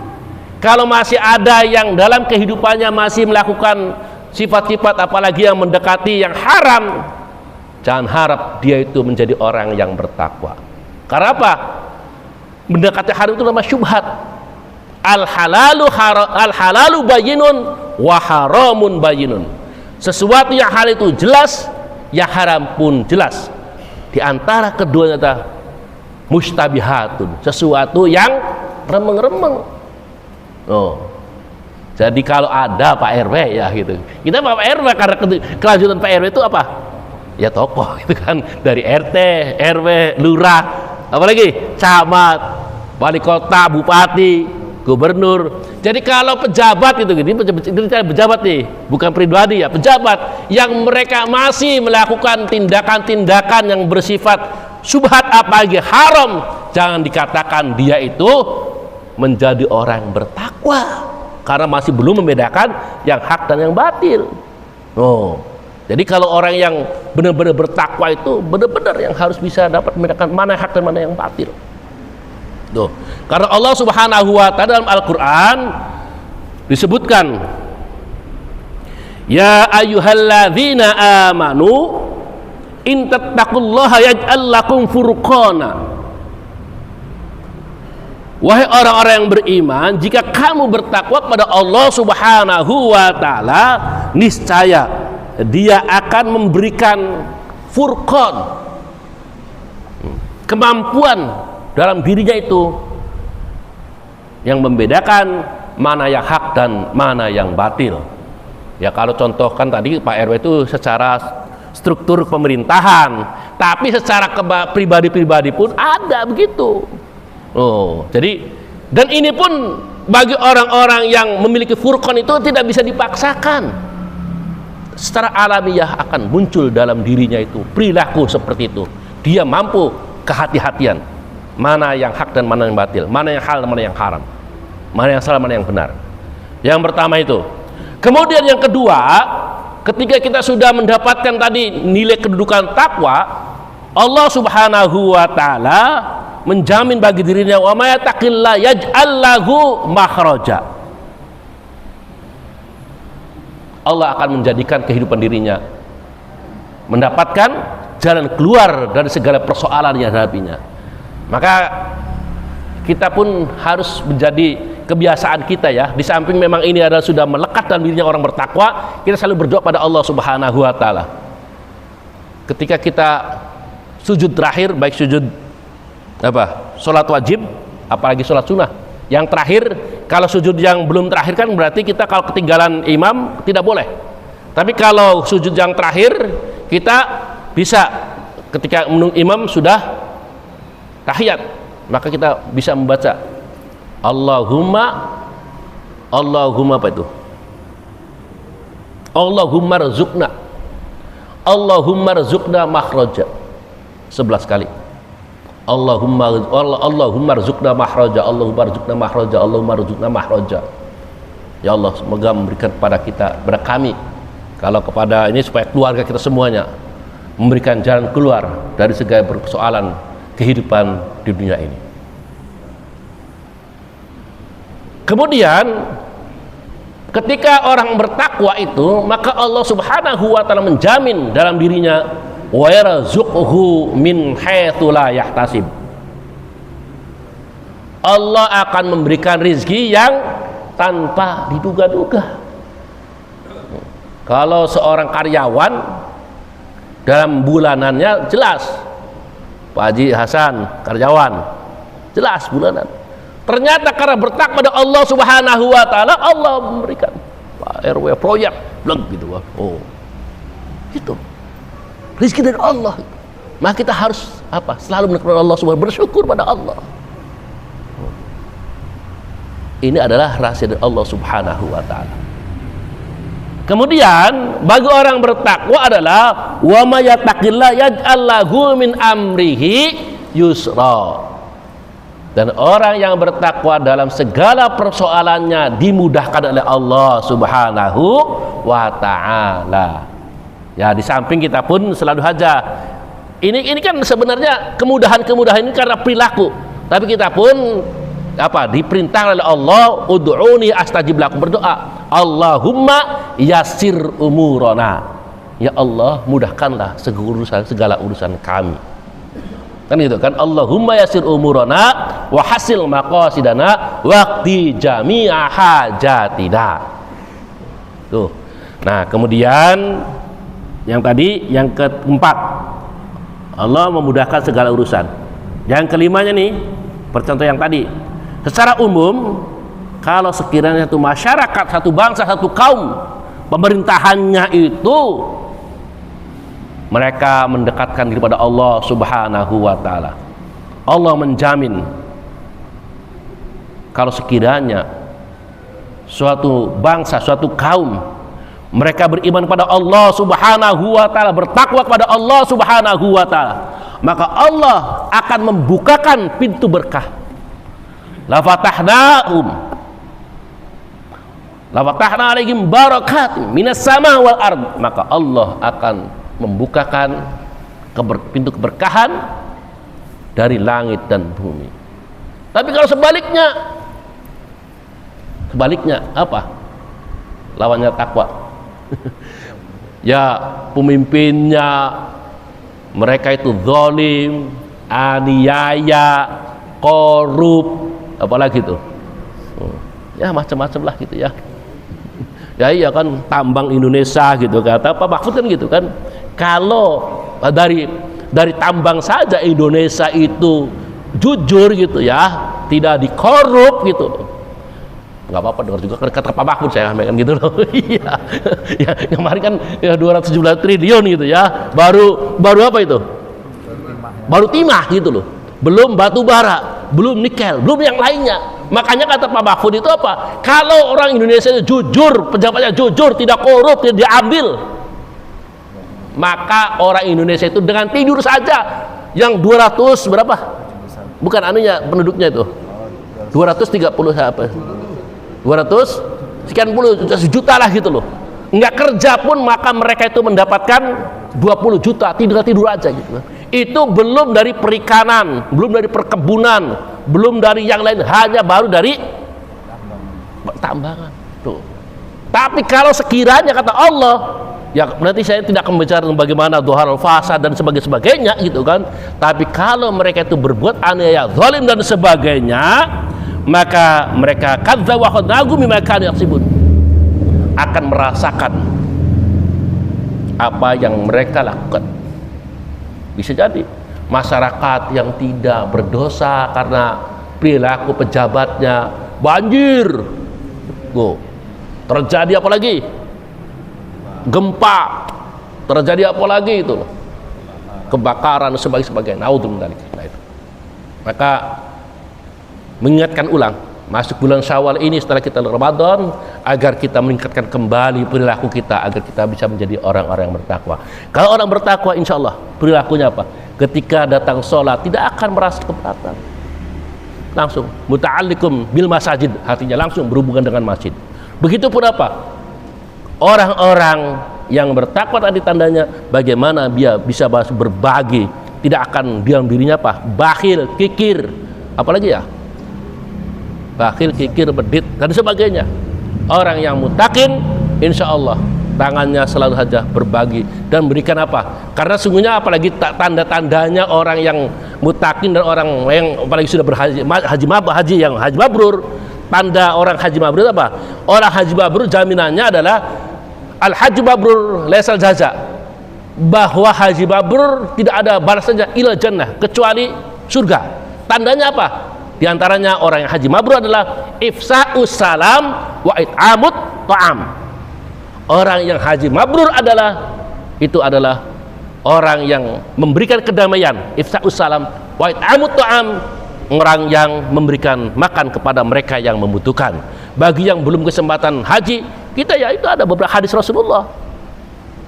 Kalau masih ada yang dalam kehidupannya masih melakukan sifat-sifat apalagi yang mendekati yang haram, jangan harap dia itu menjadi orang yang bertakwa. Karena apa? Mendekati haram itu nama syubhat. Al halalu bayyinun wa haramun bayyinun. Sesuatu yang halal itu jelas, yang haram pun jelas. Di antara keduanya adalah mustabihatun, sesuatu yang remeng-remeng. Jadi kalau ada Pak RW ya gitu, kita Pak RW karena kelanjutan Pak RW itu apa? Ya tokoh gitu kan, dari RT, RW, lurah, apalagi camat, wali kota, bupati, gubernur. Jadi kalau pejabat itu, ini pejabat nih, bukan pribadi ya, pejabat yang mereka masih melakukan tindakan-tindakan yang bersifat syubhat apalagi haram, jangan dikatakan dia itu menjadi orang bertakwa, karena masih belum membedakan yang hak dan yang batil. Jadi kalau orang yang benar-benar bertakwa itu benar-benar yang harus bisa dapat membedakan mana hak dan mana yang batil. Karena Allah Subhanahu wa ta'ala dalam Al-Qur'an disebutkan, ya ayyuhalladzina amanu in tattaqullaha yaj'al lakum furqana. Wahai orang-orang yang beriman, jika kamu bertakwa kepada Allah Subhanahu wa ta'ala, niscaya Dia akan memberikan furqan, kemampuan dalam dirinya itu yang membedakan mana yang hak dan mana yang batil. Ya kalau contohkan tadi Pak RW itu secara struktur pemerintahan, tapi secara pribadi-pribadi pun ada begitu. Jadi dan ini pun bagi orang-orang yang memiliki furqan itu tidak bisa dipaksakan. Secara alamiah akan muncul dalam dirinya itu perilaku seperti itu. Dia mampu kehati-hatian mana yang hak dan mana yang batil, mana yang halal dan mana yang haram, mana yang salah mana yang benar. Yang pertama itu. Kemudian yang kedua, ketika kita sudah mendapatkan tadi nilai kedudukan takwa, Allah Subhanahu wa ta'ala menjamin bagi dirinya, wa may yattaqillah yaj'al lahu makhraja. Allah akan menjadikan kehidupan dirinya mendapatkan jalan keluar dari segala persoalan yang dihadapinya. Maka kita pun harus menjadi kebiasaan kita ya, di samping memang ini adalah sudah melekat dalam dirinya orang bertakwa, kita selalu berdoa pada Allah Subhanahu wa ta'ala. Ketika kita sujud terakhir, baik sujud sholat wajib apalagi sholat sunnah, yang terakhir, kalau sujud yang belum terakhir kan berarti kita kalau ketinggalan imam tidak boleh. Tapi kalau sujud yang terakhir kita bisa ketika menunggu imam sudah tahiyat, maka kita bisa membaca Allahumma apa itu? Allahumma rzuqna makhraja 11 kali. Allahumma rzuqna makhraja, Allahumma rzuqna makhraja, Allahumma rzuqna makhraja. Ya Allah, semoga memberikan kepada kita, kepada kami, kalau kepada ini supaya keluarga kita semuanya memberikan jalan keluar dari segala persoalan kehidupan di dunia ini. Kemudian ketika orang bertakwa itu, maka Allah Subhanahu wa ta'ala menjamin dalam dirinya wa yarzuquhu min haitsu la yahtasib. Allah akan memberikan rizki yang tanpa diduga-duga. Kalau seorang karyawan dalam bulanannya jelas, Pak Haji Hasan karyawan jelas bulanan, ternyata karena bertakwa pada Allah Subhanahu wa ta'ala, Allah memberikan Pak RW proyek bleng gitu. Gitu rizki dari Allah. Maka kita harus selalu mendengar Allah Subhanahu, bersyukur pada Allah. Ini adalah rahasia dari Allah Subhanahu wa ta'ala. Kemudian bagi orang bertakwa adalah wa may yattaqillah yaj'al lahu min amrihi yusra. Dan orang yang bertakwa dalam segala persoalannya dimudahkan oleh Allah Subhanahu wa taala. Ya, di samping kita pun selalu saja ini kan sebenarnya kemudahan-kemudahan ini karena perilaku. Tapi kita pun diperintah oleh Allah, ud'uni astajib lakum, berdoa, Allahumma yassir umurana. Ya Allah, mudahkanlah segala urusan kami. Kan gitu kan, Allahumma yassir umurana wa hasil maqasidana waqti jami'a hajatina. Tuh. Nah, kemudian yang tadi, yang keempat, Allah memudahkan segala urusan. Yang kelimanya nih, percontoh yang tadi, secara umum kalau sekiranya satu masyarakat, satu bangsa, satu kaum, pemerintahannya itu mereka mendekatkan diri pada Allah Subhanahu wa taala, Allah menjamin kalau sekiranya suatu bangsa, suatu kaum mereka beriman pada Allah Subhanahu wa taala, bertakwa kepada Allah Subhanahu wa taala, maka Allah akan membukakan pintu berkah. La fatahna alaihim barakatin minas sama wal ard, maka Allah akan membukakan pintu keberkahan dari langit dan bumi. Tapi kalau sebaliknya apa? Lawannya takwa. Ya, pemimpinnya mereka itu zalim, aniaya, korup, apalagi tuh. Ya macam-macam lah gitu ya. Ya iya kan, tambang Indonesia gitu, kata Pak Mahfud kan gitu kan. Kalau dari tambang saja Indonesia itu jujur gitu ya, tidak dikorup gitu, nggak apa-apa, dengar juga kata Pak Mahfud, saya sampaikan gitu loh. Iya, ya kemarin kan ya 217 triliun gitu ya, baru apa itu, baru timah gitu loh, belum batu bara, belum nikel, belum yang lainnya. Makanya kata Pak Mahfud itu apa, kalau orang Indonesia itu jujur, pejabatnya jujur, tidak korup, tidak diambil, maka orang Indonesia itu dengan tidur saja yang 200 berapa, bukan anunya penduduknya itu 230 apa, 200 sekian puluh juta lah gitu loh, nggak kerja pun maka mereka itu mendapatkan 20 juta tidur aja gitu. Itu belum dari perikanan, belum dari perkebunan, belum dari yang lain, hanya baru dari tambangan tuh. Tapi kalau sekiranya kata Allah, ya nanti saya tidak akan bicara bagaimana dhuhar fasad dan sebagainya gitu kan, tapi kalau mereka itu berbuat aniaya, zalim dan sebagainya, maka mereka kadza wa khadagu mimma kanu yaksibun, akan merasakan apa yang mereka lakukan. Bisa jadi masyarakat yang tidak berdosa karena perilaku pejabatnya banjir, terjadi apa lagi, gempa, terjadi apa lagi itu, kebakaran dan sebagainya. Naudzubillah. Maka mengingatkan ulang, masuk bulan Syawal ini setelah kita Ramadan, agar kita meningkatkan kembali perilaku kita, agar kita bisa menjadi orang-orang yang bertakwa. Kalau orang bertakwa, insya Allah perilakunya apa? Ketika datang sholat tidak akan merasa keberatan, langsung muta'allikum bil masajid, artinya langsung berhubungan dengan masjid. Begitupun apa? Orang-orang yang bertakwa tadi tandanya bagaimana dia bisa berbagi, tidak akan diam dirinya apa? Bakhil, kikir, apalagi ya? Bakhil, kikir, bedit dan sebagainya. Orang yang mutakin, insya Allah tangannya selalu saja berbagi dan berikan apa? Karena sungguhnya apalagi tanda-tandanya orang yang mutakin dan orang yang apalagi sudah berhaji, haji mabrur. Tanda orang haji mabrur apa? Orang haji mabrur jaminannya adalah al haji mabrur laisal jaza, bahwa haji mabrur tidak ada balasannya ila jannah, kecuali surga. Tandanya apa? Di antaranya orang yang haji mabrur adalah ifsa'us salam wa it'amut ta'am. Orang yang haji mabrur adalah orang yang memberikan kedamaian, ifsa'us salam wa it'amut ta'am, orang yang memberikan makan kepada mereka yang membutuhkan. Bagi yang belum kesempatan haji, kita ya itu ada beberapa hadis Rasulullah.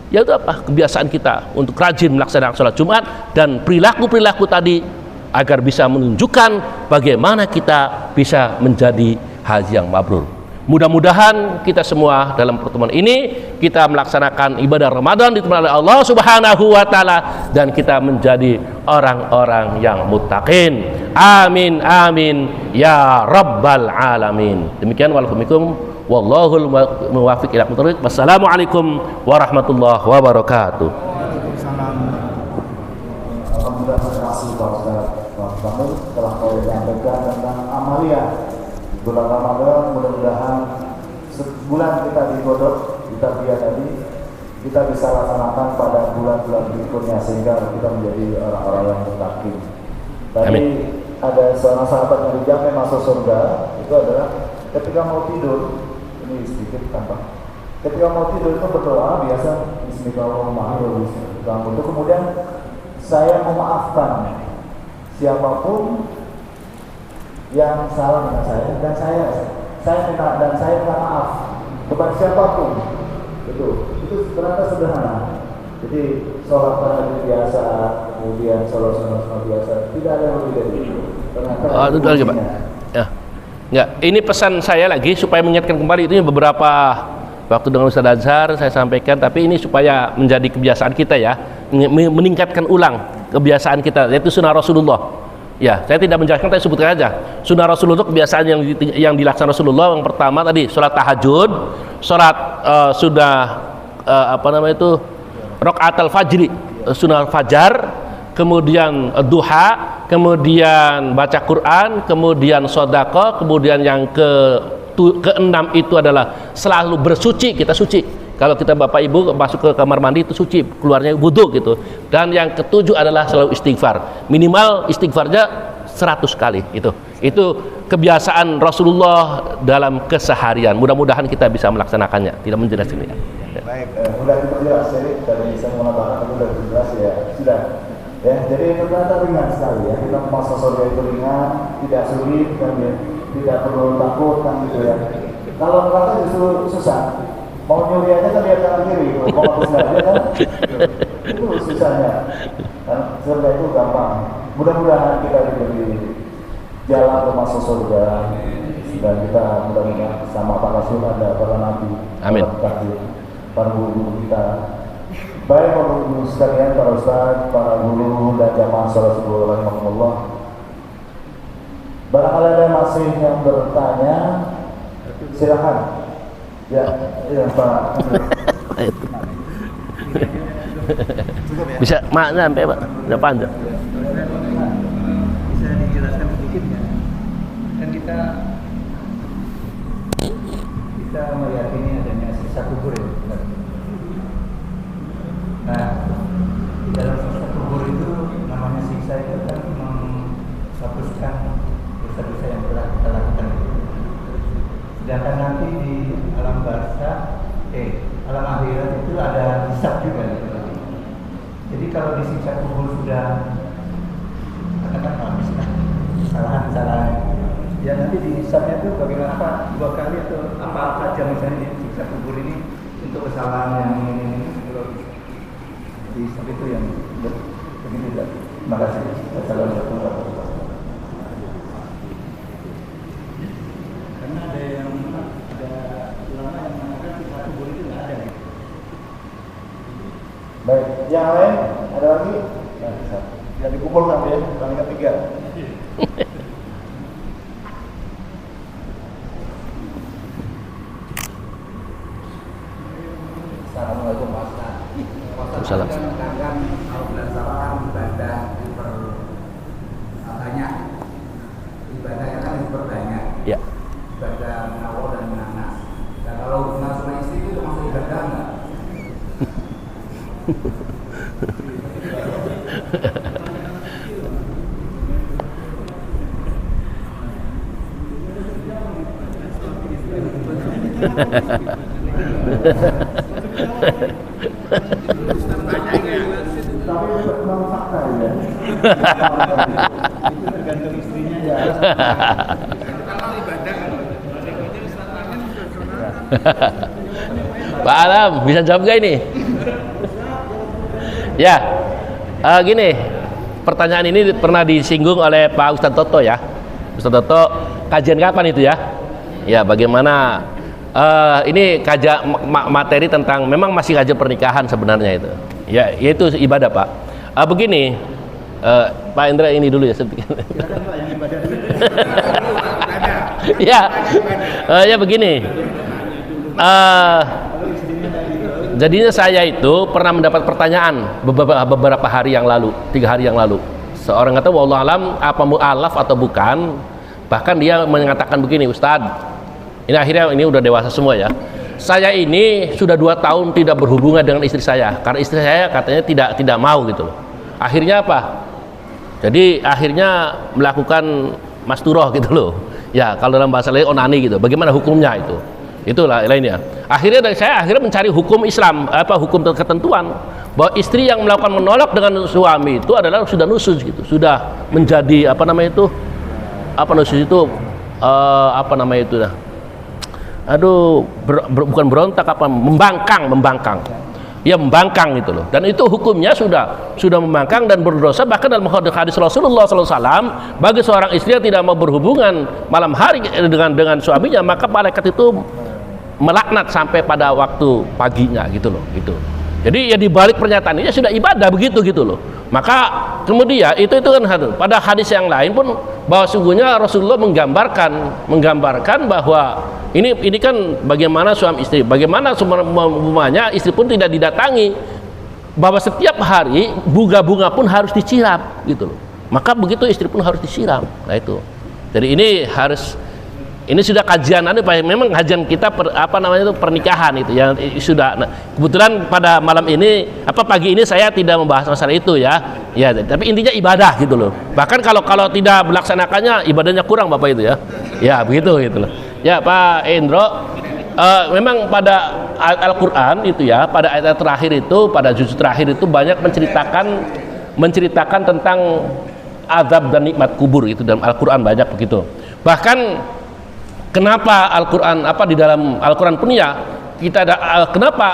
Ya itu apa? Kebiasaan kita untuk rajin melaksanakan sholat Jumat dan perilaku-perilaku tadi agar bisa menunjukkan bagaimana kita bisa menjadi haji yang mabrur. Mudah-mudahan kita semua dalam pertemuan ini kita melaksanakan ibadah Ramadan ditemani oleh Allah Subhanahu wa taala dan kita menjadi orang-orang yang muttaqin. Amin amin ya rabbal alamin. Demikian walaikumussalam wallahul muwaffiq ila aqwamit thoriq. Wassalamualaikum warahmatullahi wabarakatuh. Alhamdulillah, terima kasih Pak Ustaz kami telah kau sampaikan tentang amalia bulan Ramadan. Mudah-mudahan sebulan kita digodok, kita biar tadi kita bisa laksanakan pada bulan-bulan berikutnya sehingga kita menjadi orang-orang yang muttaqin. Tadi ada seorang sahabat yang dijamin masuk surga itu adalah ketika mau tidur, ini sedikit tampak. Ketika mau tidur itu berdoa biasa Bismillahirrahmanirrahim. Itu kemudian saya memaafkan siapapun yang salah dengan saya dan saya minta maaf kepada siapapun. Itu ternyata sederhana. Jadi sholat tahajud biasa, kemudian sholat sunnah biasa, tidak ada yang lebih dari itu. Ternyata itu lagi Pak. Ya. Ya, ini pesan saya lagi supaya mengingatkan kembali itu beberapa waktu dengan Ustaz Azhar saya sampaikan, tapi ini supaya menjadi kebiasaan kita ya, meningkatkan ulang kebiasaan kita, yaitu sunnah Rasulullah. Ya, saya tidak menjelaskan, saya sebutkan aja. Sunnah Rasulullah kebiasaan yang dilaksanakan Rasulullah. Yang pertama tadi sholat tahajud, sholat rakaat al-fajri, sunnah fajar, kemudian duha, kemudian baca Quran, kemudian sedekah, kemudian yang keenam itu adalah selalu bersuci, kita suci. Kalau kita Bapak Ibu masuk ke kamar mandi itu suci, keluarnya wudu gitu. Dan yang ketujuh adalah selalu istighfar. Minimal istighfarnya 100 kali itu. Itu kebiasaan Rasulullah dalam keseharian. Mudah-mudahan kita bisa melaksanakannya. Tidak menjelaskan ya. Baik, sudah diperjelas jadi dari saya menambahkan itu sudah jelas ya. Sudah. Ya, jadi itu ternyata ringan sekali ya. Kita masuk surga itu ringan, tidak sulit kan ya. Tidak perlu takut kan gitu ya. Kalau neraka justru susah. Mau nyuri aja kan lihat kanan kiri, mau hapus aja kan, itu susahnya. Kan surga itu gampang. Mudah-mudahan kita diberi jalan untuk masuk surga dan kita mudah-mudahan sama para rasul ada para nabi, amin, para guru kita. Baik para guru sekalian, para ustaz, para guru dan jamaah salat subuh rahimahumullah. Barangkali ada masih yang bertanya, silakan. Ya, iya Pak. Bisa makna sampai Pak, udah panjang. Bisa dijelaskan sedikit ya. Dan kita meyakini adanya siksa kubur ya. Nah, di dalam siksa kubur itu namanya siksa itu kan menghapuskan dosa-dosa yang telah kita lakukan. Sedangkan nanti di alam barzakh, alam akhirat itu ada hisab juga gitu. Jadi kalau disiksa kubur sudah katakan habis kesalahan-kesalahan, ya nanti dihisabnya itu bagaimana Pak, 2 kali atau apa aja misalnya di siksa kubur ini untuk kesalahan yang ini. Jadi itu yang begitu. Terima kasih. Assalamualaikum warahmatullahi wabarakatuh. Baik, yang lain ada lagi? Nah, yang dikumpulkan ya, yang ketiga. Assalamualaikum Ustaz. Salam. Kalau berdasarkan ibadah banyak, ibadahnya kan diperbanyak. Ya. Ibadah menawar dan menanas. Dan kalau hubungan sama istri itu termasuk ibadah enggak? Tapi memang fakta ya. Itu tergantung istrinya ya. Kalau ibadah kan, Pak Alam bisa jawab gak ini? Ya, gini, pertanyaan ini pernah disinggung oleh Pak Ustadz Toto ya. Ustadz Toto, kajian kapan itu ya? Ya, bagaimana ini kajian materi tentang memang masih kajian pernikahan sebenarnya itu. Ya, yaitu ibadah Pak. Begini, Pak Indra ini dulu ya sedikit. Ya, ya begini. Jadinya saya itu pernah mendapat pertanyaan beberapa hari yang lalu, 3 hari yang lalu. Seorang kata, wallahu alam, apa mu'alaf atau bukan? Bahkan dia mengatakan begini, Ustadz, ini akhirnya ini udah dewasa semua ya. Saya ini sudah 2 tahun tidak berhubungan dengan istri saya, karena istri saya katanya tidak mau gitu loh. Akhirnya apa? Jadi akhirnya melakukan masturoh gitu loh. Ya, kalau dalam bahasa lain onani gitu. Bagaimana hukumnya itu? Itulah lainnya. Akhirnya saya mencari hukum Islam, hukum ketentuan bahwa istri yang melakukan menolak dengan suami itu adalah sudah nusyuz gitu, sudah menjadi nusyuz itu bukan berontak, membangkang. Ya, membangkang gitu loh. Dan itu hukumnya sudah membangkang dan berdosa. Bahkan dalam hadis Rasulullah SAW, bagi seorang istri yang tidak mau berhubungan malam hari dengan suaminya, maka malaikat itu melaknat sampai pada waktu paginya gitu loh, gitu. Jadi ya dibalik pernyataan ini sudah ibadah begitu gitu loh. Maka kemudian itu kan pada hadis yang lain pun bahwa sungguhnya Rasulullah menggambarkan bahwa ini kan bagaimana suami istri, bagaimana semuanya istri pun tidak didatangi, bahwa setiap hari bunga-bunga pun harus disiram gitu loh. Maka begitu istri pun harus disiram. Nah itu. Jadi ini sudah kajian memang kajian kita pernikahan itu yang sudah. Nah, kebetulan pada malam ini pagi ini saya tidak membahas masalah itu ya, tapi intinya ibadah gitu loh. Bahkan kalau tidak melaksanakannya ibadahnya kurang Bapak itu ya begitu gitu loh. Ya Pak Indro, memang pada Al-Quran itu ya, pada ayat terakhir itu, pada juz terakhir itu banyak menceritakan tentang azab dan nikmat kubur itu dalam Al-Quran banyak begitu. Bahkan kenapa Al-Quran di dalam Al-Quran pun ya kita ada kenapa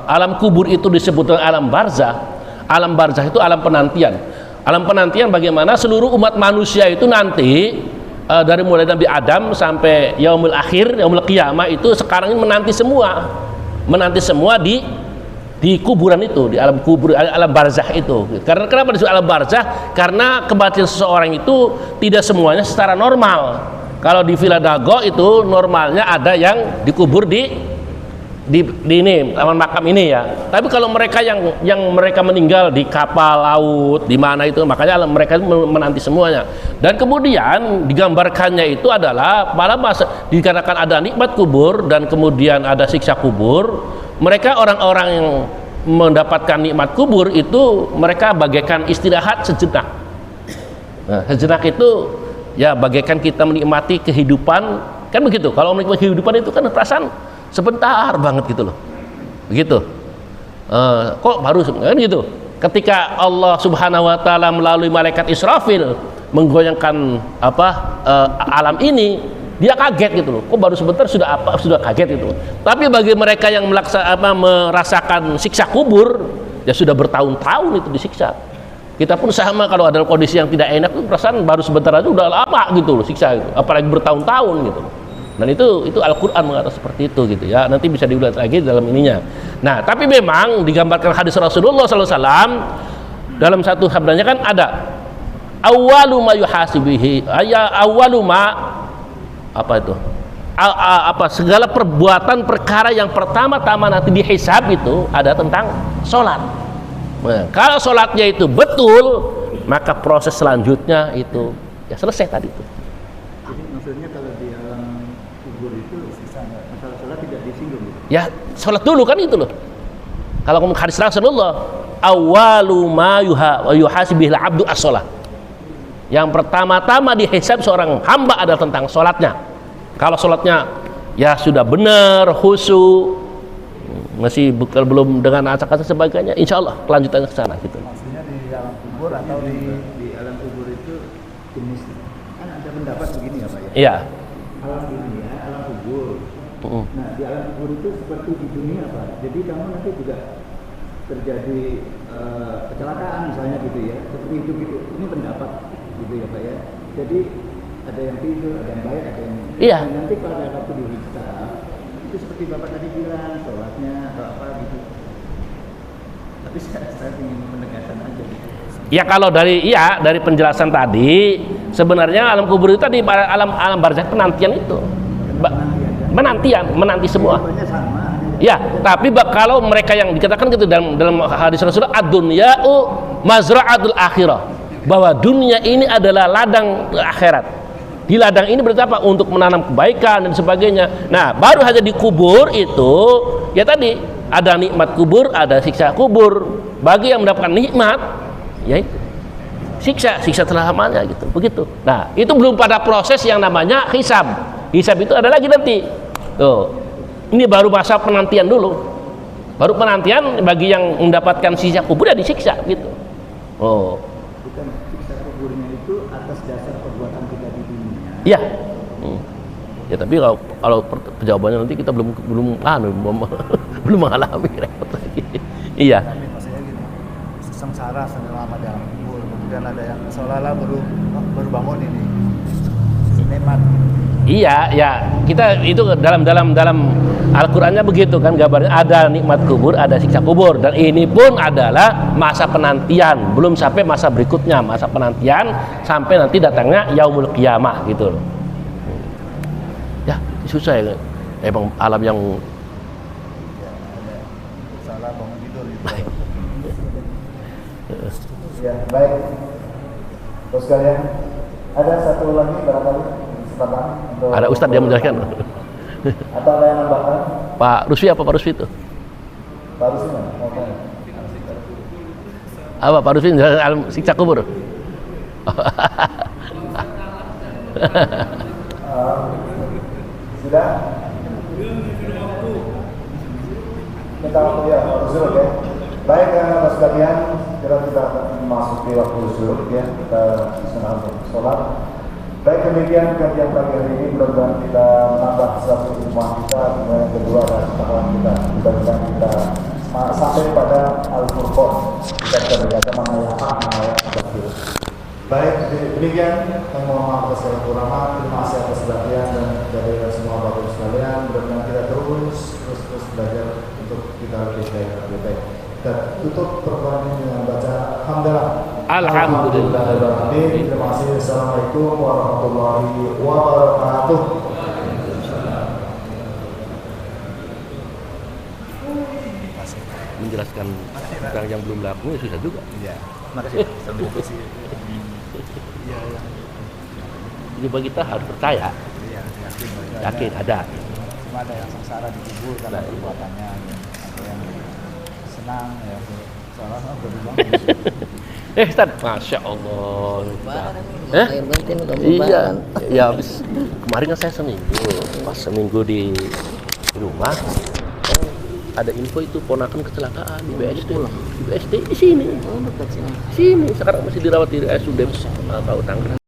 alam kubur itu disebut dengan alam barzah. Alam barzah itu alam penantian. Alam penantian bagaimana seluruh umat manusia itu nanti dari mulai Nabi Adam sampai yaumul akhir, yaumul qiyamah itu sekarang ini menanti semua di kuburan itu, di alam kubur, alam barzah itu. Karena kenapa disebut alam barzah? Karena kematian seseorang itu tidak semuanya secara normal. Kalau di Villa Dago itu normalnya ada yang dikubur di ini taman makam ini ya. Tapi kalau mereka yang mereka meninggal di kapal laut di mana itu, makanya mereka menanti semuanya. Dan kemudian digambarkannya itu adalah pada masa dikarenakan ada nikmat kubur dan kemudian ada siksa kubur, mereka orang-orang yang mendapatkan nikmat kubur itu mereka bagaikan istirahat sejenak. Nah, sejenak itu ya bagaikan kita menikmati kehidupan, kan begitu. Kalau menikmati kehidupan itu kan perasaan sebentar banget gitu loh, begitu. Kok baru kan gitu. Ketika Allah Subhanahu Wa Taala melalui malaikat Israfil menggoyangkan alam ini, dia kaget gitu loh. Kok baru sebentar sudah kaget gitu. Tapi bagi mereka yang merasakan siksa kubur, ya sudah bertahun-tahun itu disiksa. Kita pun sama, kalau ada kondisi yang tidak enak itu perasaan baru sebentar aja udah lama gitu loh siksa itu, apalagi bertahun-tahun gitu. Dan itu Al-Quran mengatakan seperti itu gitu ya. Nanti bisa diulang lagi dalam ininya. Nah, tapi memang digambarkan hadis Rasulullah SAW dalam satu sabdanya kan ada awwalu ma yuhasibihi, segala perbuatan perkara yang pertama-tama nanti dihisab itu ada tentang sholat. Nah, kalau sholatnya itu betul, maka proses selanjutnya itu ya selesai tadi itu. Jadi maksudnya kalau di alam kubur itu masalah sholat tidak disinggung gitu? Ya sholat dulu kan itu loh. Kalau ngomong hadis Rasulullah, awwalu ma yuhasibihil abdu as-sholat. Yang pertama-tama dihisab seorang hamba adalah tentang sholatnya. Kalau sholatnya ya sudah benar, khusyuk, masih belum dengan acak-acak sebagainya, insya Allah kelanjutannya ke sana gitu. Maksudnya di alam kubur atau di alam kubur itu jenis kan ada pendapat begini ya Pak ya? Iya. Alam dunia, alam kubur Nah, di alam kubur itu seperti di dunia, Pak. Jadi kamu nanti juga terjadi kecelakaan misalnya gitu ya. Seperti itu gitu. Ini pendapat gitu ya, Pak ya. Jadi ada yang tidur, ada yang baik, ada yang Iya. nanti pada waktu dihisab itu seperti Bapak tadi bilang, sholatnya atau apa gitu. Tapi saya ingin penegasan aja gitu. Ya kalau dari penjelasan tadi sebenarnya alam kubur itu tadi alam barzakh penantian itu. Menanti semua. Jawabannya sama. Ya, tapi kalau mereka yang dikatakan gitu dalam hadis Rasulullah, ad-dunya'u mazra'atul akhirah, bahwa dunia ini adalah ladang akhirat. Di ladang ini berarti apa? Untuk menanam kebaikan dan sebagainya. Nah, baru saja di kubur itu ya tadi ada nikmat kubur, ada siksa kubur. Bagi yang mendapatkan nikmat, ya itu siksa selamanya gitu. Begitu. Nah, itu belum pada proses yang namanya hisab. Hisab itu ada lagi nanti. Tuh. Ini baru masa penantian dulu. Baru penantian bagi yang mendapatkan siksa kubur ya disiksa gitu. Oh. Bukan siksa kuburnya itu atas dasar perbuatan kita di dunia. Iya. Ya tapi kalau jawabannya nanti kita belum belum mengalami repot lagi. Iya. Tapi maksudnya gini, sengsara selama dalam kubur, kemudian ada yang seolah-olah baru bangun ini nikmat. Iya, ya kita itu dalam Al-Qur'annya begitu kan gambarnya, ada nikmat kubur, ada siksa kubur, dan ini pun adalah masa penantian, belum sampai masa berikutnya, masa penantian sampai nanti datangnya yaumul qiyamah gitu loh. Ya, susah ya, emang alam yang Salah bangun tidur gitu. Ya, baik. Terus kalian ada satu lagi barangkali kesempatan untuk ada Ustadz yang menjelaskan. atau ada yang nambahkan? Pak Ruswi apa Pak Ruswi itu? Pak Rusli mana? Oke. Apa Pak Ruswi menjelaskan alam siksa kubur? Sudah? Minta waktu ya, waktu zuhur ya. Baik, Mas sekalian, kita sudah memasuki waktu zuhur ya, kita senang untuk sholat. Baik, demikian kajian pagi hari ini, mudah-mudahan kita menambah satu ilmu kita, kemudian yang kedua adalah pengetahuan kita. Mudah-mudahan kita sampai pada Al-Furqan, kita bisa berkata mana yang hak, mana yang batil. Baik, demikian kami mohon maaf atas segala kekurangan. Terima kasih atas perhatian dan dari semua bapak sekalian. Mudah-mudahan kita terus belajar untuk kita lebih baik. Dan tutup pertemuan ini dengan baca Alhamdulillah. Alhamdulillah. Terima kasih. Assalamualaikum warahmatullahi wabarakatuh. Menjelaskan tentang yang belum laku susah juga. Iya. Makasih. Sampai sih. Iya. Jadi kita harus percaya, Iya, yakin ada. Cuma ada yang sengsara di kubur karena perbuatannya, ada yang senang ya. Soalnya berubah. Ustaz, Masya Allah. Air batin udah Iya, ya habis kemarin kan saya seminggu di rumah, ada info itu ponakan kecelakaan di BSD. Di BSD di sini. dekat sini. Sini sekarang masih dirawat di RSUD tahu Tangerang.